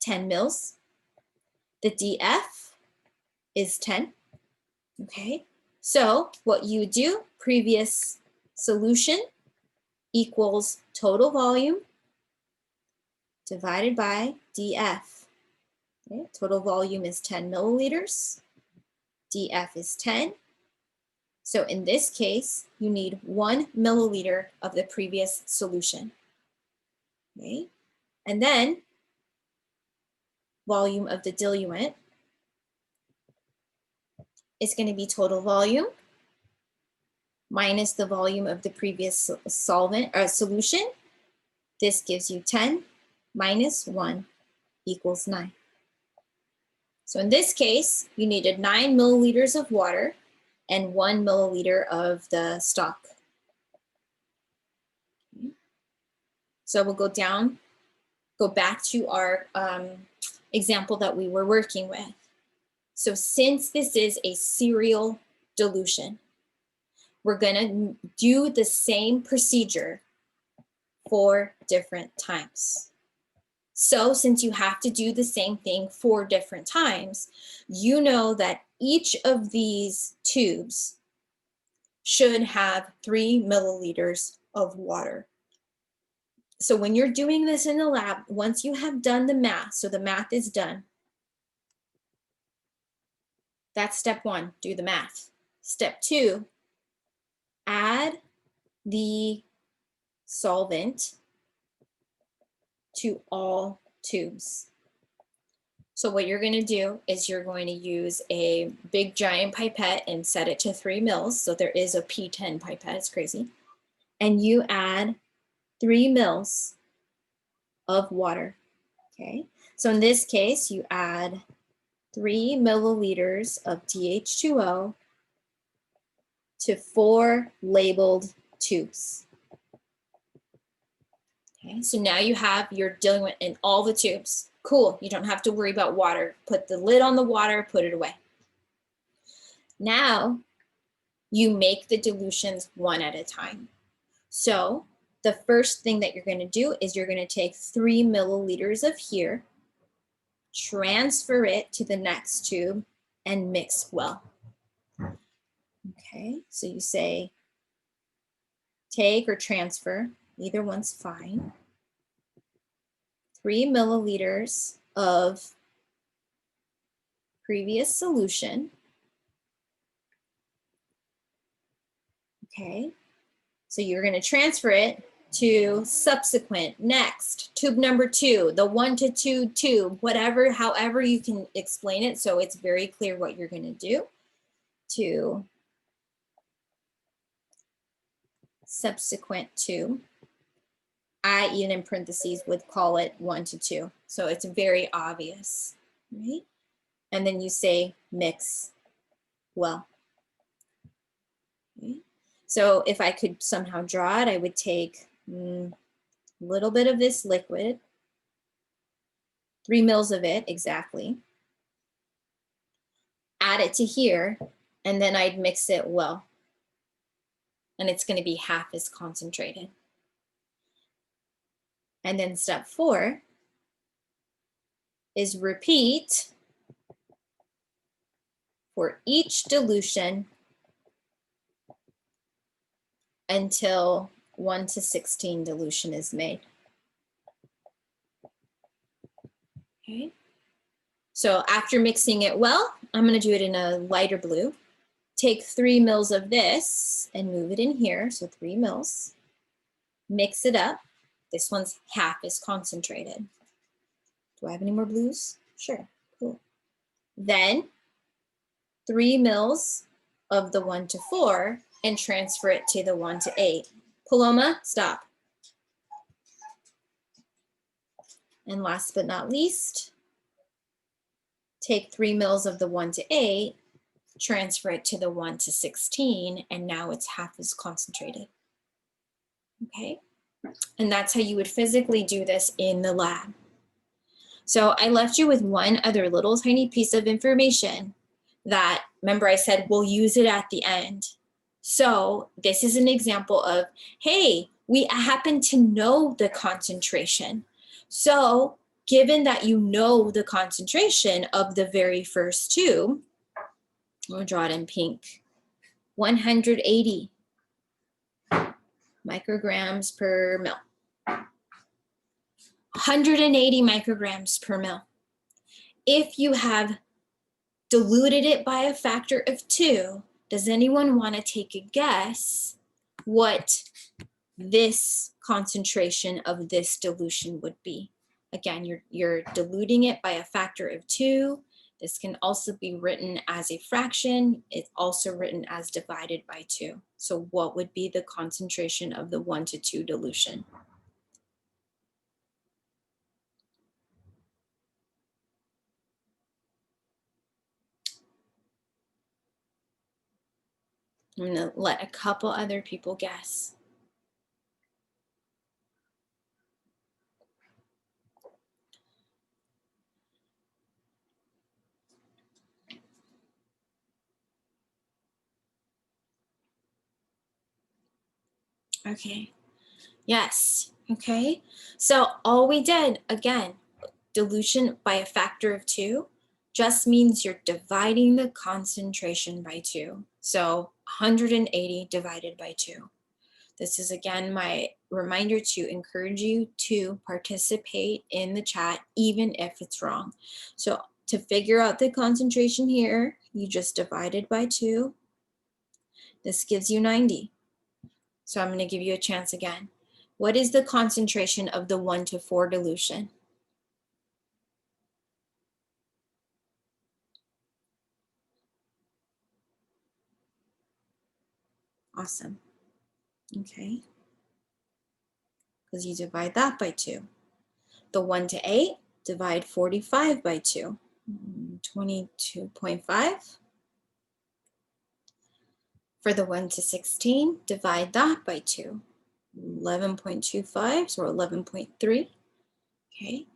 10 mils. The DF is 10. Okay, so what you would do, previous solution equals total volume divided by DF. Okay, total volume is 10 milliliters. DF is 10. So in this case, you need 1 milliliter of the previous solution. Okay, and then volume of the diluent is going to be total volume minus the volume of the previous solvent or solution. This gives you 10 minus 1 equals 9. So in this case, you needed 9 milliliters of water and 1 milliliter of the stock. Okay. So we'll go back to our example that we were working with. So since this is a serial dilution, we're gonna do the same procedure 4 different times. So since you have to do the same thing 4 different times, you know that each of these tubes should have 3 milliliters of water. So when you're doing this in the lab, once you have done the math, so the math is done, that's step 1, do the math. Step 2, add the solvent to all tubes. So what you're going to do is you're going to use a big giant pipette and set it to 3 mils. So there is a P10 pipette, it's crazy. And you add 3 mils of water, okay? So in this case, you add 3 milliliters of TH2O to 4 labeled tubes. Okay, so now you have your diluent in all the tubes. Cool, you don't have to worry about water. Put the lid on the water, put it away. Now you make the dilutions one at a time. So the first thing that you're going to do is you're going to take 3 milliliters of here, transfer it to the next tube, and mix well. Okay, so you say take or transfer, either one's fine. 3 milliliters of previous solution. Okay, so you're going to transfer it to subsequent, next, tube number 2, the 1 to 2 tube, whatever, however you can explain it so it's very clear what you're going to do, to subsequent tube. I, even in parentheses, would call it 1 to 2. So it's very obvious, right? And then you say mix well. Okay. So if I could somehow draw it, I would take a little bit of this liquid, 3 mils of it exactly, add it to here, and then I'd mix it well. And it's going to be half as concentrated. And then step 4 is repeat for each dilution until 1:16 dilution is made. Okay. So after mixing it well, I'm going to do it in a lighter blue. Take 3 mils of this and move it in here. So 3 mils. Mix it up. This one's half as concentrated. Do I have any more blues? Sure. Cool. Then 3 mils of the 1:4 and transfer it to the 1:8. Paloma, stop. And last but not least, take 3 mils of the 1:8, transfer it to the 1:16, and now it's half as concentrated. Okay, and that's how you would physically do this in the lab. So I left you with one other little tiny piece of information that, remember I said we'll use it at the end. So this is an example of, hey, we happen to know the concentration. So given that you know the concentration of the very first two, we'll draw it in pink, 180 micrograms per mil. 180 micrograms per mil. If you have diluted it by a factor of 2, does anyone want to take a guess what this concentration of this dilution would be? Again, you're diluting it by a factor of 2. This can also be written as a fraction. It's also written as divided by 2. So what would be the concentration of the 1:2 dilution? I'm gonna let a couple other people guess. Okay, yes, okay. So all we did, again, dilution by a factor of 2 just means you're dividing the concentration by 2. So 180 divided by 2. This is again my reminder to encourage you to participate in the chat, even if it's wrong. So to figure out the concentration here, you just divide it by 2. This gives you 90. So I'm going to give you a chance again. What is the concentration of the 1:4 dilution? Awesome. Okay. Because you divide that by 2. The 1:8, divide 45 by 2. 22.5. For the 1:16, divide that by 2. 11.25, so 11.3. Okay.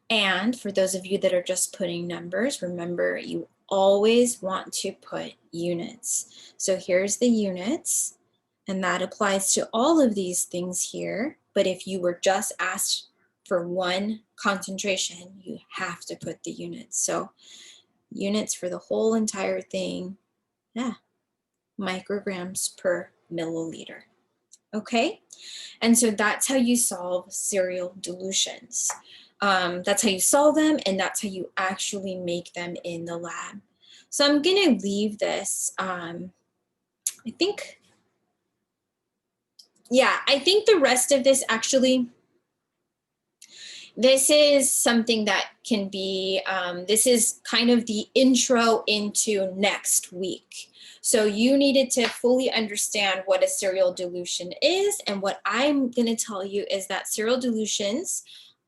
And for those of you that are just putting numbers, remember you always want to put units. So here's the units, and that applies to all of these things here. But if you were just asked for one concentration, you have to put the units. So units for the whole entire thing, yeah, micrograms per milliliter. Okay, and so that's how you solve serial dilutions. That's how you solve them, and that's how you actually make them in the lab. So I'm gonna leave this, I think the rest of this actually, this is something that can be, this is kind of the intro into next week. So you needed to fully understand what a serial dilution is, and what I'm gonna tell you is that serial dilutions,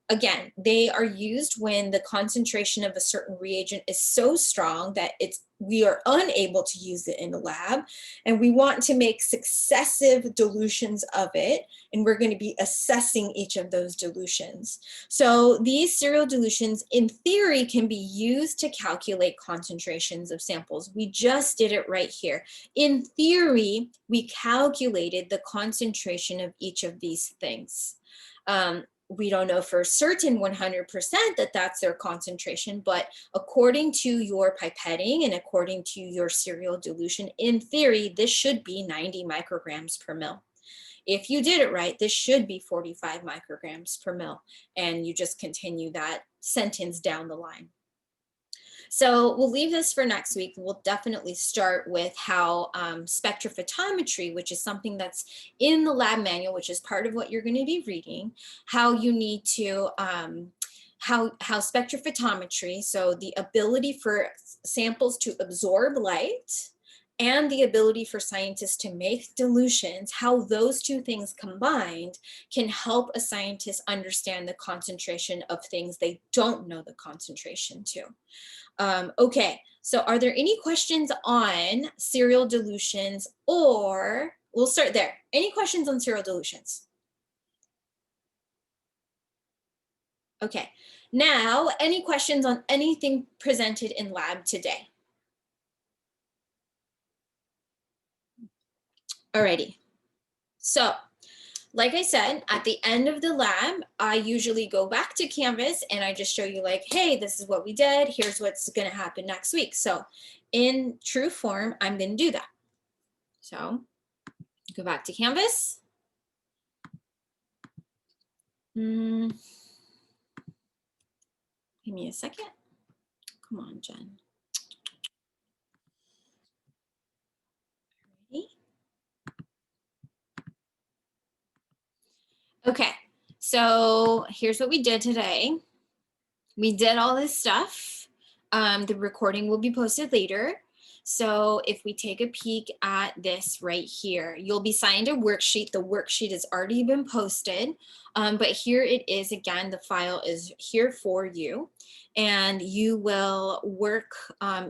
again, they are used when the concentration of a certain reagent is so strong that we are unable to use it in the lab, and we want to make successive dilutions of it, and we're going to be assessing each of those dilutions. So these serial dilutions, in theory, can be used to calculate concentrations of samples. We just did it right here. In theory, we calculated the concentration of each of these things. We don't know for certain 100% that that's their concentration, but according to your pipetting and according to your serial dilution, in theory, this should be 90 micrograms per mil. If you did it right, this should be 45 micrograms per mil, and you just continue that sentence down the line. So we'll leave this for next week. We'll definitely start with how spectrophotometry, which is something that's in the lab manual, which is part of what you're going to be reading, how you need to, how spectrophotometry, so the ability for samples to absorb light and the ability for scientists to make dilutions, how those two things combined can help a scientist understand the concentration of things they don't know the concentration to. Okay, so are there any questions on serial dilutions, or we'll start there. Any questions on serial dilutions? Okay, now any questions on anything presented in lab today? Alrighty, so like I said, at the end of the lab, I usually go back to Canvas and I just show you like, hey, this is what we did. Here's what's going to happen next week. So in true form, I'm going to do that. So go back to Canvas. Give me a second. Come on, Jen. Ready? Okay, so here's what we did today. We did all this stuff. The recording will be posted later. So if we take a peek at this right here, you'll be signed a worksheet. The worksheet has already been posted, but here it is again, the file is here for you. And you will work,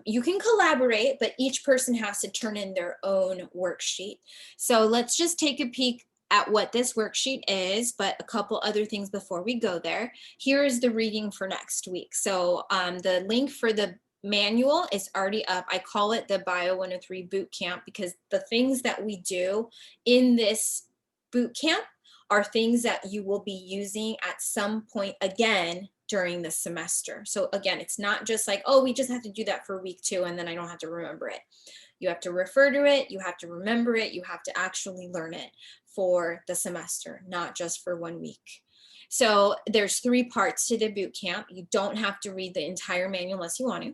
you can collaborate, but each person has to turn in their own worksheet. So let's just take a peek at what this worksheet is, but a couple other things before we go there. Here is the reading for next week. So the link for the manual is already up. I call it the Bio103 boot camp because the things that we do in this boot camp are things that you will be using at some point again during the semester. So again, it's not just like, oh, we just have to do that for week 2 and then I don't have to remember it. You have to refer to it, you have to remember it, you have to actually learn it for the semester, not just for 1 week. So there's 3 parts to the boot camp. You don't have to read the entire manual unless you want to.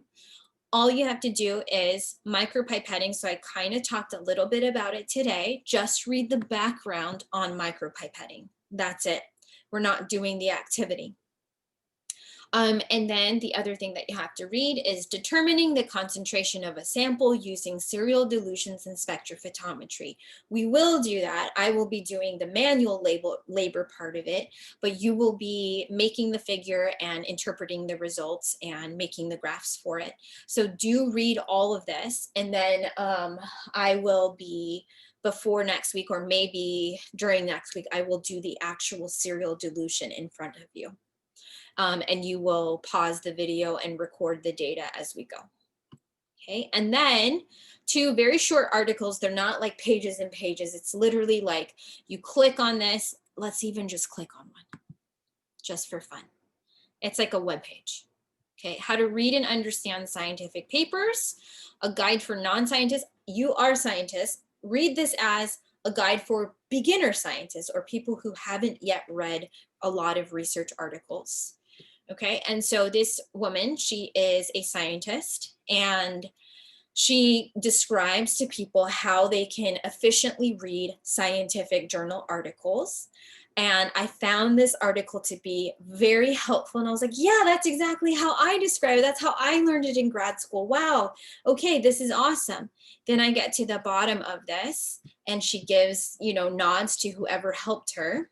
All you have to do is micropipetting. So I kind of talked a little bit about it today. Just read the background on micropipetting. That's it. We're not doing the activity. And then the other thing that you have to read is determining the concentration of a sample using serial dilutions and spectrophotometry. We will do that. I will be doing the manual labor part of it, but you will be making the figure and interpreting the results and making the graphs for it. So do read all of this, and then I will be, before next week or maybe during next week, I will do the actual serial dilution in front of you. And you will pause the video and record the data as we go. Okay, and then 2 very short articles. They're not like pages and pages. It's literally like you click on this. Let's even just click on one just for fun. It's like a web page. Okay, how to read and understand scientific papers, a guide for non-scientists. You are scientists. Read this as a guide for beginner scientists or people who haven't yet read a lot of research articles. Okay, and so this woman, she is a scientist and she describes to people how they can efficiently read scientific journal articles. And I found this article to be very helpful. And I was like, yeah, that's exactly how I describe it. That's how I learned it in grad school. Wow, okay, this is awesome. Then I get to the bottom of this and she gives, you know, nods to whoever helped her.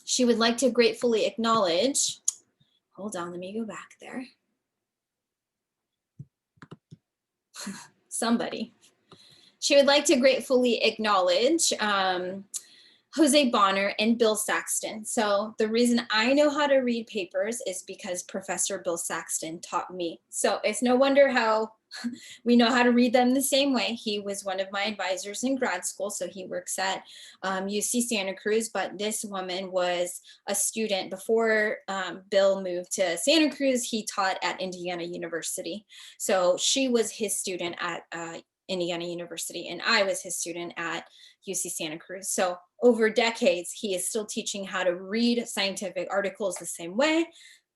She would like to gratefully acknowledge, hold on, let me go back there. Somebody. She would like to gratefully acknowledge Jose Bonner and Bill Saxton. So the reason I know how to read papers is because Professor Bill Saxton taught me. So it's no wonder how we know how to read them the same way. He was one of my advisors in grad school, so he works at UC Santa Cruz, but this woman was a student before Bill moved to Santa Cruz. He taught at Indiana University. So she was his student at Indiana University, and I was his student at UC Santa Cruz. So over decades, he is still teaching how to read scientific articles the same way.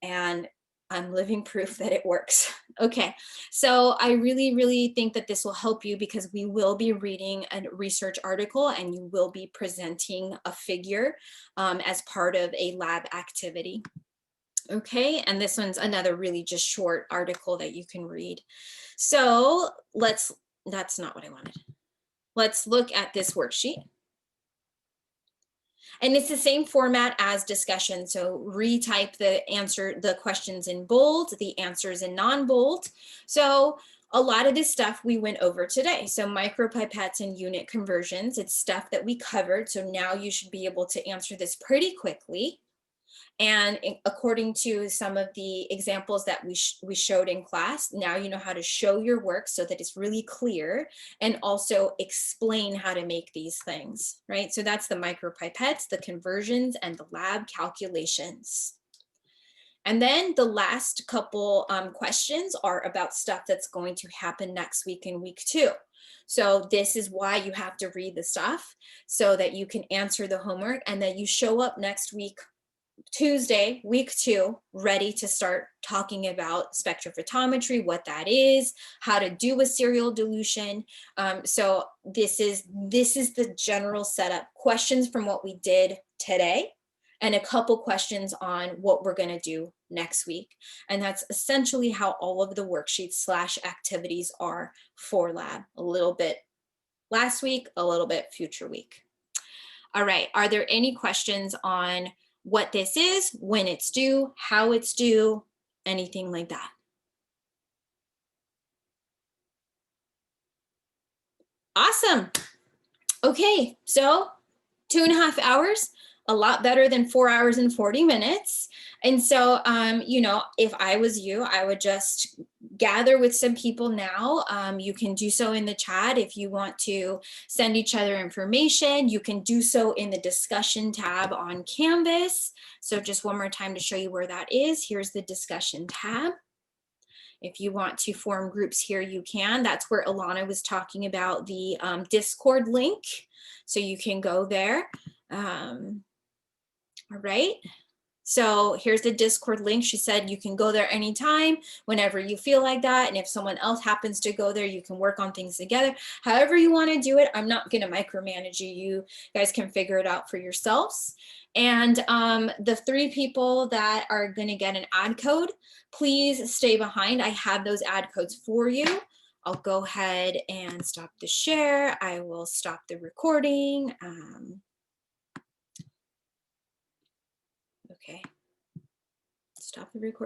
And I'm living proof that it works. Okay, so I really, really think that this will help you because we will be reading a research article and you will be presenting a figure as part of a lab activity. Okay, and this one's another really just short article that you can read. So that's not what I wanted. Let's look at this worksheet. And it's the same format as discussion. So retype the questions in bold, the answers in non-bold. So a lot of this stuff we went over today. So micropipettes and unit conversions, it's stuff that we covered. So now you should be able to answer this pretty quickly. And according to some of the examples that we showed in class, now you know how to show your work so that it's really clear and also explain how to make these things, right? So that's the micropipettes, the conversions, and the lab calculations. And then the last couple questions are about stuff that's going to happen next week in week 2. So this is why you have to read the stuff so that you can answer the homework and then you show up next week Tuesday, week 2, ready to start talking about spectrophotometry, what that is, how to do a serial dilution. So this is the general setup. Questions from what we did today and a couple questions on what we're going to do next week. And that's essentially how all of the worksheets / activities are for lab. A little bit last week, a little bit future week. All right, are there any questions on what this is, when it's due, how it's due, anything like that? Awesome. Okay, so 2.5 hours, a lot better than 4 hours and 40 minutes. And so, you know, if I was you, I would just gather with some people now. You can do so in the chat. If you want to send each other information, you can do so in the discussion tab on Canvas. So just one more time to show you where that is. Here's the discussion tab. If you want to form groups here, you can. That's where Alana was talking about the Discord link. So you can go there. All right. So here's the Discord link. She said you can go there anytime, whenever you feel like that. And if someone else happens to go there, you can work on things together. However you want to do it. I'm not going to micromanage you. You guys can figure it out for yourselves. And the 3 people that are going to get an ad code, please stay behind. I have those ad codes for you. I'll go ahead and stop the share. I will stop the recording. Okay. Stop the recording.